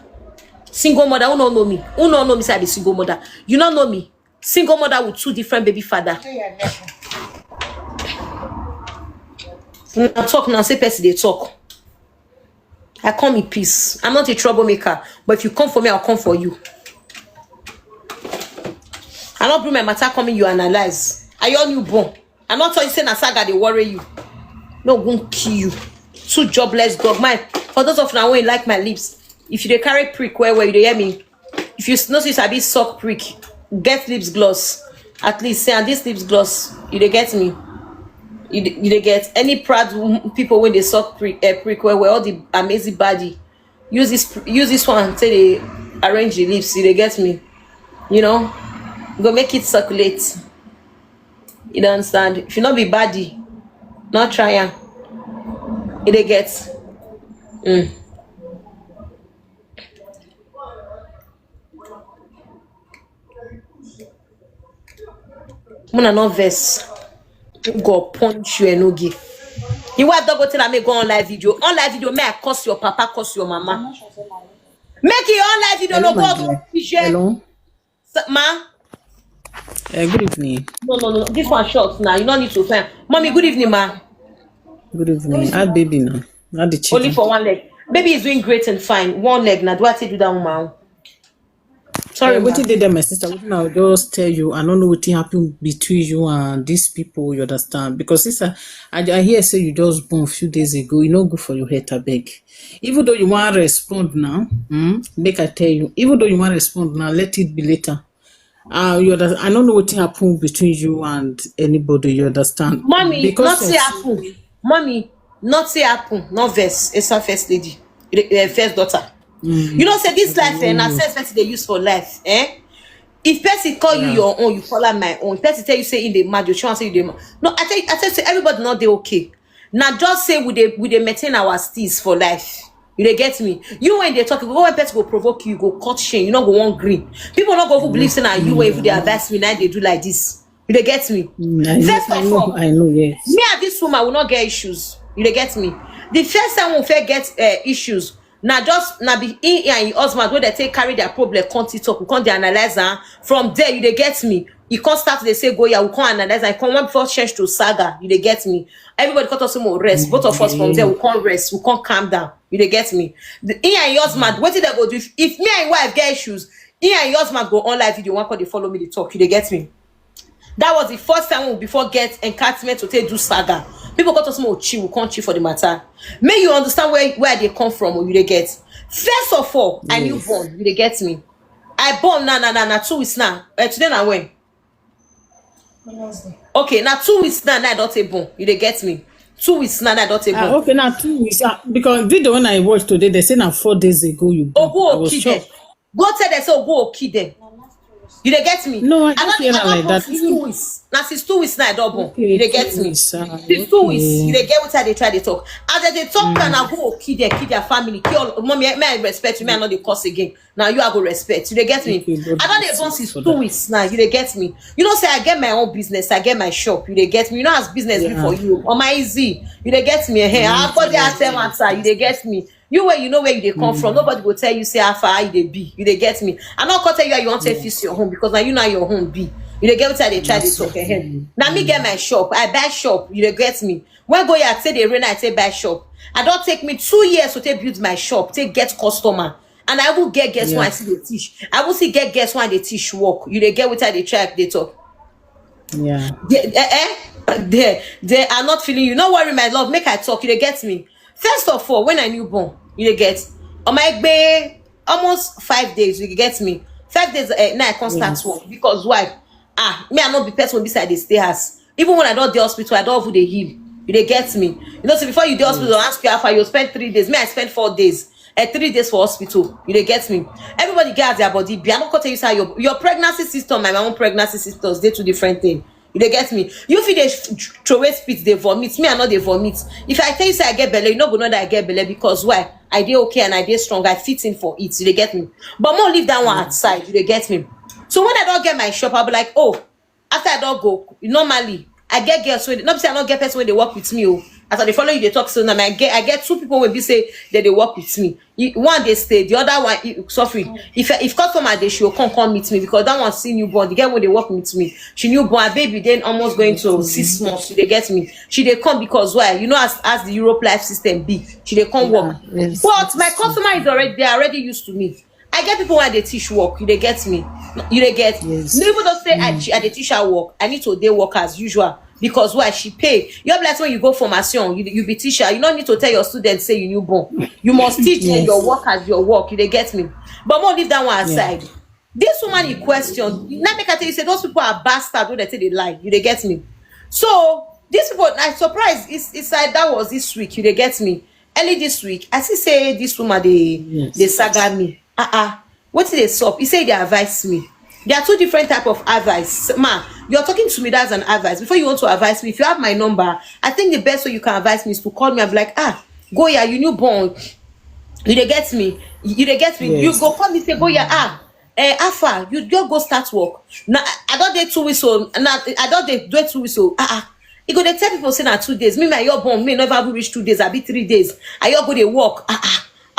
Single mother, who don't know me? Who don't know me say I be single mother? You don't know me. Single mother with 2 different baby father. When I talk now, say person they talk. I come in peace. I'm not a troublemaker, but if you come for me, I'll come for you. I not bring my matter coming, you analyze. Are you all newborn? I'm not telling you say na saga they worry you. No, won't kill you. 2 jobless dog. My for those of now when you like my lips, if you dey carry prick where you dey hear me, if you notice I be suck prick, get lips gloss. At least say and this lips gloss, you dey get me. You dey get any proud people when they suck prick where all the amazing body. Use this one until they arrange the lips. You dey get me. You know, go make it circulate. You don't understand? If you not be body, not try am. You dey get. Mona no verse. Go punch you Enogie. You want to go tell me go on live video? On live video, may I curse your papa, curse your mama? Make it on live video. Hello, No my go. dear. Hello. Ma. Good evening. No. This one short now. You don't need to find. Mommy, good evening, ma. Good evening. How baby now? How the chicken? Only for one leg. Baby is doing great and fine. One leg now. Do I take you that woman? Sorry, what did they my sister? I'll just tell you. I don't know what happened between you and these people. You understand? Because sister, I hear say you just born a few days ago. You know, good for your head, I beg. Even though you want to respond now, make I tell you. Even though you want to respond now, let it be later. You understand? I don't know what happened between you and anybody. You understand? Mommy, because not say happen. Mommy, not say happen. Not verse. It's her first lady, first daughter. You know, say this life and access person they use for life. If person call you your own, you call her my own. If person tell you say in the mad, you try and say you the mad. No, I tell you, say everybody not they okay. Now just say we they maintain our steez for life. You they get me? You when they talk, go when person go provoke you, go cut shame. You not go one green. People not go who believe saying that you if they advise me now they do like this. You they get me? First of all, I know, yes. Me and this woman will not get issues. You they get me? The first time we fair get issues. Now just now be in and your husband where they take carry their problem, can't talk, we can't they analyze her. From there, you they get me. You can't start they say go yeah, we can't analyze and come one before change to saga, you they get me. Everybody got us some more rest. Both of us from there, we can't rest, we can't calm down. You they get me. The in and your husband, what did they go do? If me and your wife get issues, in and your husband go on live video, one call they follow me, they talk, you they get me. That was the first time we before get encouragement to take do saga. People got us more chill, we can't chill for the matter. May you understand where they come from or you they get. First of all, I knew born, you they get me. I born now 2 weeks now. Today now when? Okay, now 2 weeks now I don't take born. You they get me. 2 weeks now I don't take born. Okay, now 2 weeks. Because video when I watched today, they say now 4 days ago you born. Oh, go kill them. Go tell them so go kill them. You they get me? No, I don't hear like that. 2 weeks. Now since 2 weeks now I don't born. Okay, You they get me? Since 2 weeks, you they get what they try to talk. As they talk, now go kill their family. Kill mommy. May I respect you? May I not the curse again? Now you are go respect. You they get me? Okay, I don't they born since 2 weeks now. You they get me? You know say I get my own business. I get my shop. You they get me? You know as business be for you. On my easy. You they get me? Hey, I got the answer. You they get me? You where you know where you they come from. Nobody will tell you say how far you they be. You they get me? I not tell you how you want to fix your home because now you know your home be. You they get what they try to talk ahead. Now me get my shop. I buy shop. You they get me? When go here, I say they rent, I say buy shop. I don't take me 2 years to take build my shop, take get customer. And I will get guess when I see they teach. I will see get guess when they teach work. You they get what they try they talk. Yeah. They are not feeling you. No worry, my love. Make I talk. You they get me? First of all, when I newborn, you get on my bed almost 5 days. You get me? 5 days now I can't start work because why? Me I not be person beside the stay house. Even when I don't the hospital, I don't who they heal. You they get me? You know, so before you the hospital, ask you how far you spend 3 days. Me I spend 4 days. 3 days for hospital. You they get me? Everybody gets their body. I'm not gonna tell you how your pregnancy system, my own pregnancy systems, they two different things. You dey get me? You fit dey throw away spit, dey vomit. Me, I no dey vomit. If I tell you say I get belle, you no go know that I get belle because why? I dey okay and I dey strong. I fit in for it. You dey get me? But more leave that one outside. You dey get me? So when I don't get my shop, I'll be like, oh, after I don't go, normally I get girls when not say I don't get person when they work with me. Oh, after they follow you, they talk. So now I get two people when they say that they work with me. One they stay, the other one suffering. If customer they she'll come meet me because that one see newborn. The girl when they work with me, she newborn, baby then almost going to 6 months. They get me. She they come because why? You know as the Europe life system be. She they come work. Yes, But my customer is already they are already used to me. I get people when they teach work, they get me. You they get. Yes. People don't say I they teach her work. I need to day work as usual because why she pay. You have like when you go formation, you be teacher. You don't need to tell your students say you newborn. You must teach Yes. your work as your work. You they get me. But more leave that one aside. This woman in question, now make I tell you say those people are bastards when they say they lie. You they get me. So these people, I'm surprised. It's like that was this week. You they get me. Early this week, I see say this woman they saga me. What did they stop? He say they advise me. There are two different type of advice. Ma, you're talking to me, that's an advice. Before you want to advise me, if you have my number, I think the best way you can advise me is to call me and be like, Goya, you newborn. You they get me. You they get me. Yes. You go call me say Goya, Alpha, you just go start work. Now I don't dey 2 weeks old. Now I don't dey do 2 weeks old. You go they tell people say na 2 days. Me, my your born, me never reach 2 days. I be 3 days. I go they work.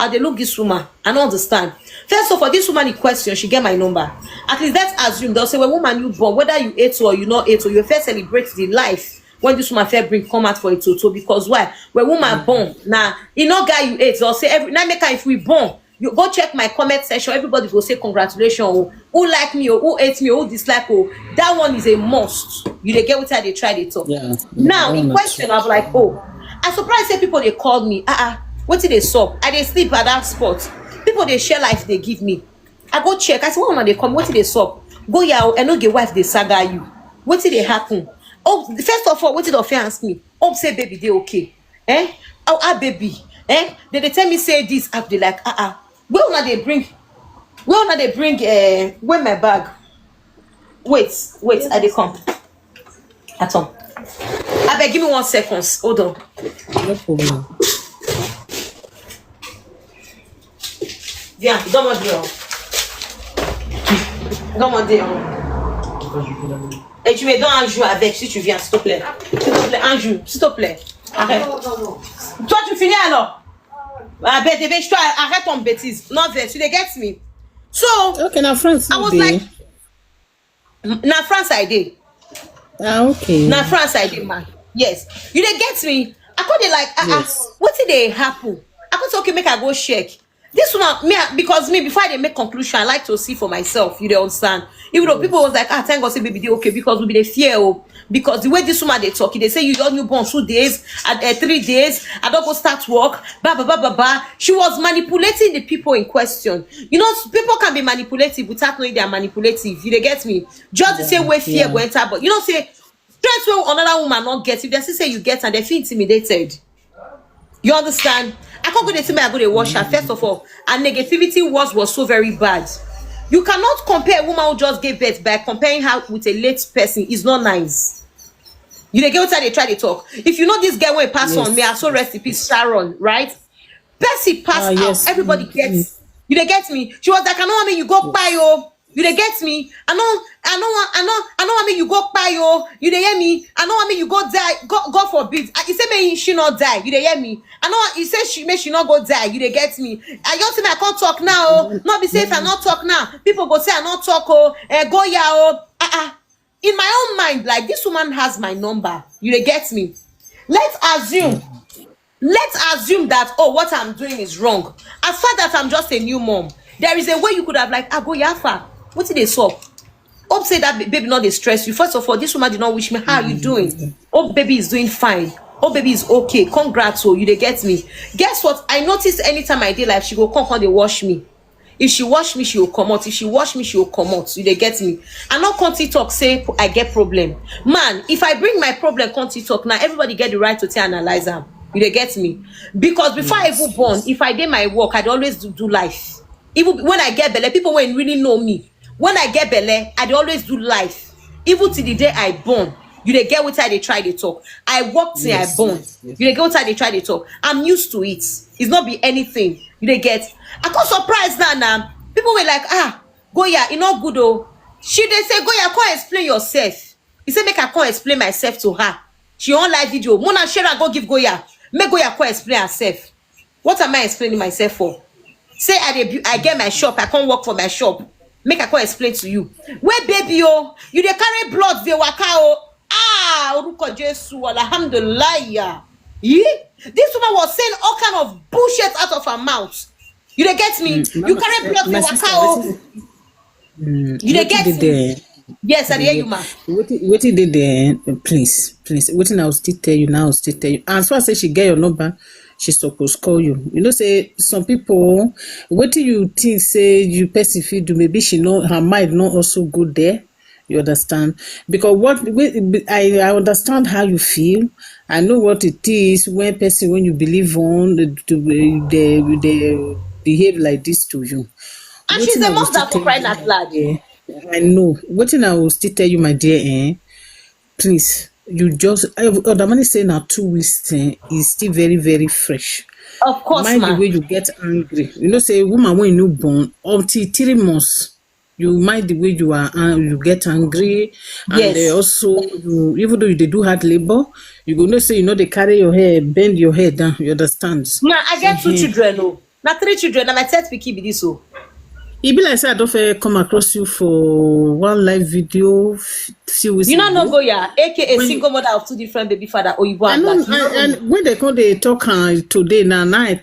I they look this woman. I don't understand. First of all, this woman in question, she get my number. At least let's assume they'll say when woman you born, whether you ate or you not ate or you first celebrate the life when this woman fair bring come out for it to because why? When woman born, now you know guy you ate, they'll say every now make her if we born. You go check my comment section, everybody go say congratulations. Oh, who like me or who ate me or who dislike oh, that one is a must. You they get what they try they talk. Yeah. Now in question, I'm like, oh, I'm surprised say people they called me. What did they sup? I they sleep at that spot. People they share life they give me. I go check. I say, what they come? What did they sup? Go yeah, Enogie wife they saga you. What did they happen? Oh, first of all, what did the ask me? Oh, say baby, they okay? Baby. Then they tell me say this. I they like Where now they bring? Where now they bring? Where my bag? Wait, I they come. At all. I beg, give me 1 second. Hold on. No problem. Viens, donne-moi dehors. Donne-moi dehors. Et tu me donnes un jour avec si tu viens, s'il te plaît. S'il te plaît, un jour, s'il te plaît. Arrête. Non. Toi, tu finis alors? Toi, arrête ton bêtise. Non, tu les get me. So, Okay, now France. I was like, na France I did. Okay. Na France I did, man. Yes. You they get me? I could they like, Yes. what did they happen? I could say, okay, make I go check. This one, because before I make conclusion, I like to see for myself. You don't understand? Even though people was like, thank God, say baby, they okay because we be the fear. Because the way this woman they talk, they say you don't newborn 2 days, 3 days. I don't go start work. She was manipulating the people in question. You know, people can be manipulative without knowing they are manipulative. You they get me? Just the same way fear go enter, but you know, say straight way another woman not get. If they say you get and they feel intimidated. You understand? I can't go to see me, I go to wash her. First of all, and negativity was so very bad. You cannot compare a woman who just gave birth by comparing her with a late person. It's not nice. You get what they try to talk. If you know this girl will pass on, may I so rest in peace, Sharon, right? Percy passed yes. out. Everybody gets. You they get me? She was like, I know what I mean. You go buy yo. You they get me? I know what I mean. You go buy yo. You they hear me? I know what I mean. You go die. God forbid. You say me she not die. You they hear me? I know you say she not go die. You they get me? I just say I can't talk now. Not be safe. I not talk now. People go say I not talk. Go ya. In my own mind, like this woman has my number. You they get me? Let's assume that what I'm doing is wrong. As far that I'm just a new mom, there is a way you could have like go yafa. What did they solve? Hope say that baby not they stress you. First of all, this woman did not wish me. How are you doing? Oh, baby is doing fine. Oh, baby is okay. Congrats, you they get me. Guess what? I noticed anytime I did life, she go come they wash me. If she wash me, she will come out. If she wash me, she will come out. You they get me. I not come talk say I get problem. Man, if I bring my problem come talk now, everybody get the right to tell analyze them. You they get me? Because before I even born, if I did my work, I'd always do life. Even when I get belle, people won't really know me. When I get belle, I'd always do life. even till the day I born, you dey get what they try to talk. I work till I born. You dey get what they try to talk. I'm used to it. It's not be anything. You dey get. I got surprised now. People were like, Goya, it not good though. She they say, Goya, come explain yourself. He said, make I come explain myself to her. She on live video. Mona share and go give Goya. Make Goya come explain herself. What am I explaining myself for? Say I get my shop. I can't work for my shop. Make I come explain to you. Where baby you dey carry blood dey waka o. Oruko Jesu, alhamdulillah. This woman was saying all kind of bullshit out of her mouth. You dey get me? You carry blood dey waka o. You dey get me? Yes, I hear you, ma. What did there? Please. Waiting, I'll still tell you now. As far as say she get your number, she supposed to call you. You know, say some people. What do you think? Say you person feel do maybe she know her mind not also go there. You understand? Because I understand how you feel. I know what it is when you believe on they behave like this to you. And she's a mother for crying out loud. I know. What I will still tell you, my dear, please, you just the money saying now 2 weeks is still very, very fresh. Of course, mind the way you get angry. You know, say woman when you born until 3 months, you mind the way you get angry, and also even though they do hard labor, you go know say they carry your hair, bend your hair down. You understand? Now I get 2 children, oh, now 3 children, and my third picky be this so. It be like say I don't come across you for one live video few weeks ago. You know Goya, aka single mother of 2 different baby father, or you go and when they come they talk today now I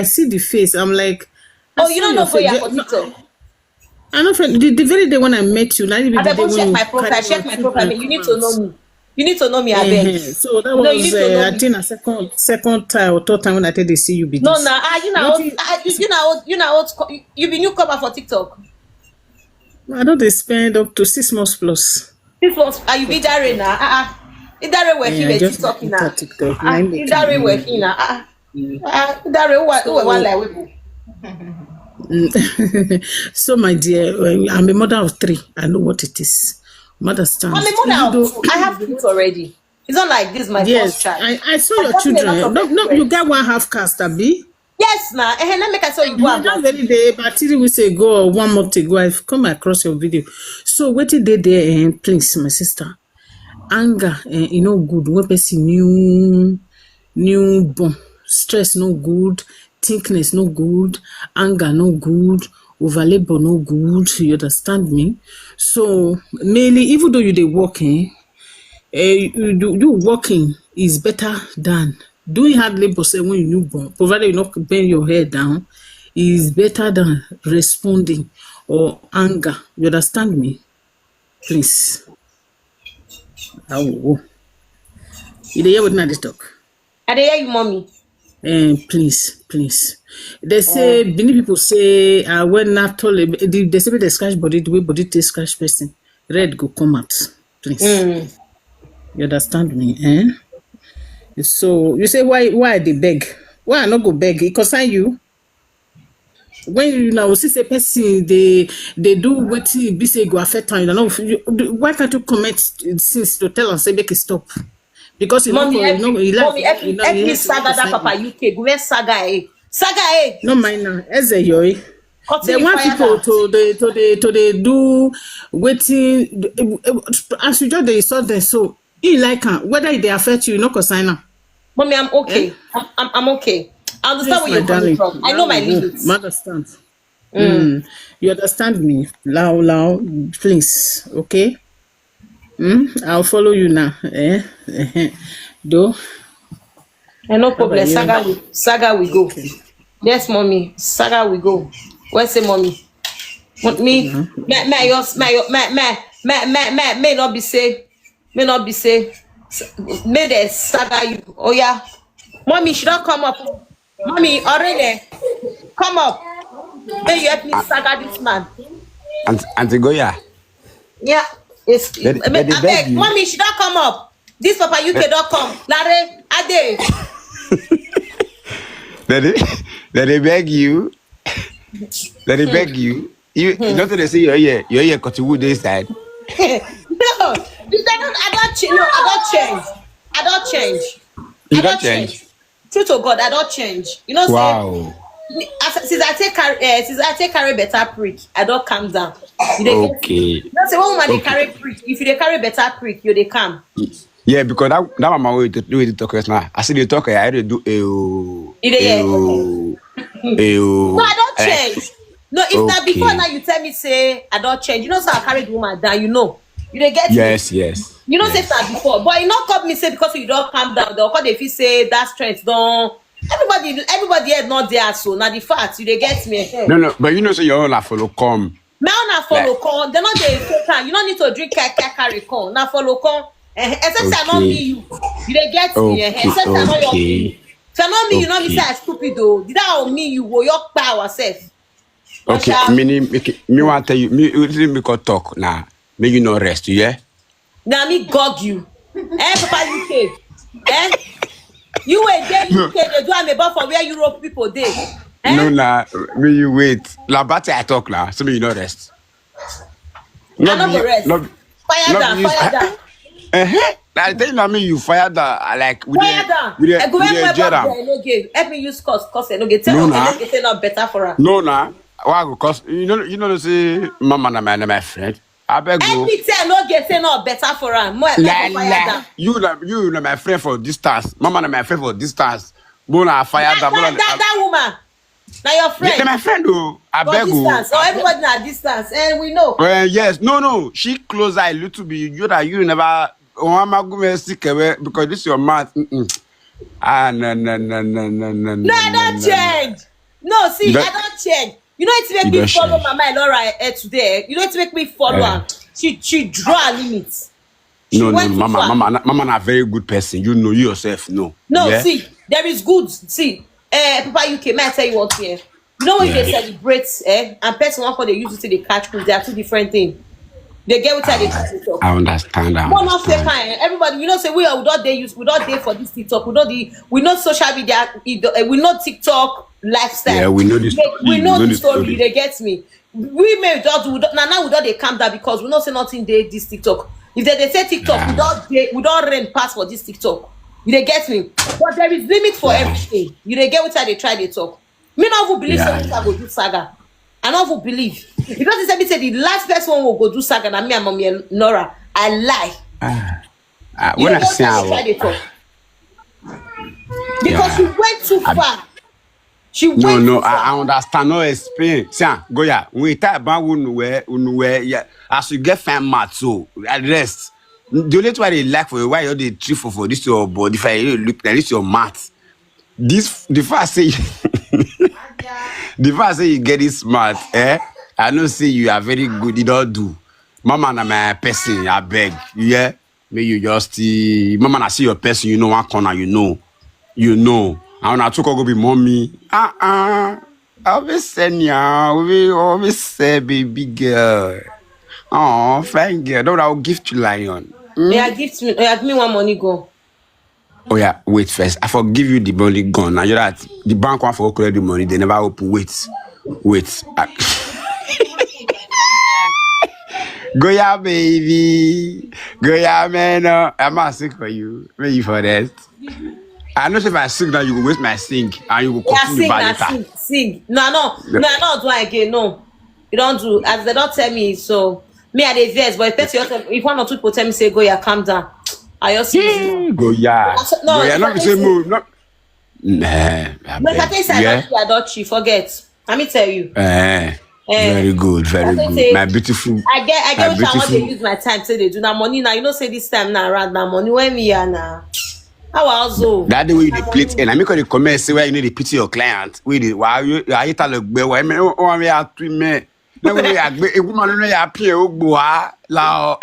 see the face. I'm like, you don't know Goya for TikTok. I know the very day when I met you, not even the day when check my profile. Check my profile. You need to know me. You need to know me, I beg. So that was I think a second time or third time when I tell they see you be this. No, you be newcomer for TikTok. I know they spend up to 6 months plus. 6 months. You be there now. Idare working with TikTok now. Idare working now. Idare what like So my dear, I'm a mother of 3. I know what it is. Mother stands. I'm a mother of 2. I have kids already. It's not like this my first child. I saw your children. No, you got 1 half caste, Abi. Yes, now. Let me tell you go. That very day, about 3 weeks ago or 1 month ago, I've come across your video. So what did they there? Please, my sister. Anger, good. When person newborn, stress no good, thinkness no good, anger no good, over labor no good. You understand me? So mainly, even though you dey working, you working is better than doing hard labor. Say when you newborn, provided you not bend your head down, is better than responding or anger. You understand me? Please. You dey hear wetin I dey talk? I dey hear you, mommy. Please. They say many people say when not told they say they scratch body the way body take scratch person, red go come out. Please. You understand me? So you say why they beg? Why I not go beg? It concern you. When you now see a person they do what be say go affect time. Why can't you comment since to tell and say make it stop? Because mommy, help me saga that Papa UK. Go saga. No mind now. They want people to do waiting as you just they saw them. So you like whether they affect you, no consign. Mommy, I'm okay. I'm okay. I understand where you're coming from. I know my limits. Understand. You understand me? Loud, please. Okay. I'll follow you now. Do. No problem. Saga we go. Okay. Yes, mommy. Saga we go. Where's the mommy? Me may not be say. May the saga you. Oh yeah. Mommy, should not come up. Mommy, already. Come up. May you help me saga this man. Auntie Goya. Yeah. I beg, mommy, she don't come up. This Papa UK don't come. Larry, Ade. Let they beg you. Let they beg you. You don't say you're here. You're here. Cut wood this side. No, If they don't, I don't change. No, I don't change. I don't change. You I don't don't change. change. True to God, I don't change. You know, say Wow. since I take carry better prick, I don't calm down. You dey get me? Okay. You know, say one woman they Okay. carry prick. If you dey carry better prick, you they calm. Yeah, because that mama way to talk right now. I see the talk. I already do You dey hear? No, I don't like, change. No, if not before now okay. you tell me say I don't change. You know, so I carry the woman down. You know, you dey get me. Yes, yes. You know, say Yes. that before, but you not call me say because you don't calm down. They'll call if you say that strength don't. Everybody here not there. So now the fact you they get me. No, but you know, so your own la follow come. Now na follow Like, con. They're not the same time. You don't need to drink carry con. Now follow con. Except I not me okay, you. You they get me. okay, Except I not your me. okay, If I not me, you know me say okay, I stupid though. Did I or me you will your power self? okay. Me want tell you. Me could talk now. Me you no rest. Yeah. Now me gog you. Papa UK. You were there No, UK. They do am about for where Europe people dey. no, nah. Me you wait. La bate I talk now. So me you no rest. I Not not be go rest. not Fire not down, be. fire down, I tell you now, me you fired that like fire down. with I go the help my back Jeram. there. Enogie. Help me use cause Enogie. Tell No, her nah. Enogie say not better for her. No, nah. Why? Because you know, say mama na my friend. I beg Help you. me tell Enogie say not better for her. More La go fire down. you na my friend for distance. Mama na my friend for distance. Bona fire that. That woman. Now your Yeah, friend. my friend oh. I For beg you. distance. Or everybody na distance. And we know. Yes, no. She closer a little bit. You that you never. Oh, I'm go me sick away because this your mouth. Ah, no. No, I don't change. No, see, You I don't. don't change. You know it's make You me don't follow change. Mama Elora today. You know it's make me follow Eh. her. She draw a limit. She No, went too far. mama, na very good person. You know you yourself. No. No, Yeah. see, there is good. See, Papa UK, may I tell you what here? You know when Yeah. they celebrate, and person one for they use it to the catch cruise, they are two different things. They get what they use it. I understand. One not say fine. Everybody, you know, say we don't they use, we don't day for this TikTok, we know social media, we know TikTok lifestyle. Yeah, we know the story. We know the the story. They get me. We may just now we don't they calm down because we not say nothing they this TikTok. If they say TikTok, we don't rent pass for this TikTok. You they get me? But there is limit for everything. You they get what they try they talk. Me not even believe something I go do saga. I don't even believe. Because they say the last person will go do saga and me and mommy Nora. I lie. You When know I what say they try they talk. Because she went too far. She went no, too far. I understand. No explain. See, go ya. We talk about unwe. Yeah, as you get fine mat, so at rest. The only why they like for you, why you the tree for this your body, if you look like this your mat. This the first say, the first say you get this smart, eh? I know say you are very good. You don't do. Mama na my person. I beg, yeah. May you just mama na see your person. You know one corner. You know. And when I took go be mommy. I'll be saying ya. We always say baby girl. Oh, fine girl. Don't I'll gift you lion. Yeah, give me one money go. Oh yeah, wait first. I forgive you the money gone. Now you that the bank want for collect the money. They never open. Wait. Go ya baby. Go ya man. I'm not sick for you. Wait you for that. I know if I sing now, you will waste my sing and you will continue by Sing. No, I don't do it again. No, you don't do. As they don't tell me, so me I dey vex. But if one or two people tell me say go ya calm down, I just Go ya. No, Go ya. Not the same move. No. Nah. But if I tell you I don't forget. Let me tell you. Very good. My beautiful. I get what I want to use my time. Say they do now money now. You know say this time now around now money when me are now. How also? That the way you plate and I make a comment say where you need to pity your client. We did why you tell the boy why me oh me are 3 men. No we are a woman no ya pay ogbo la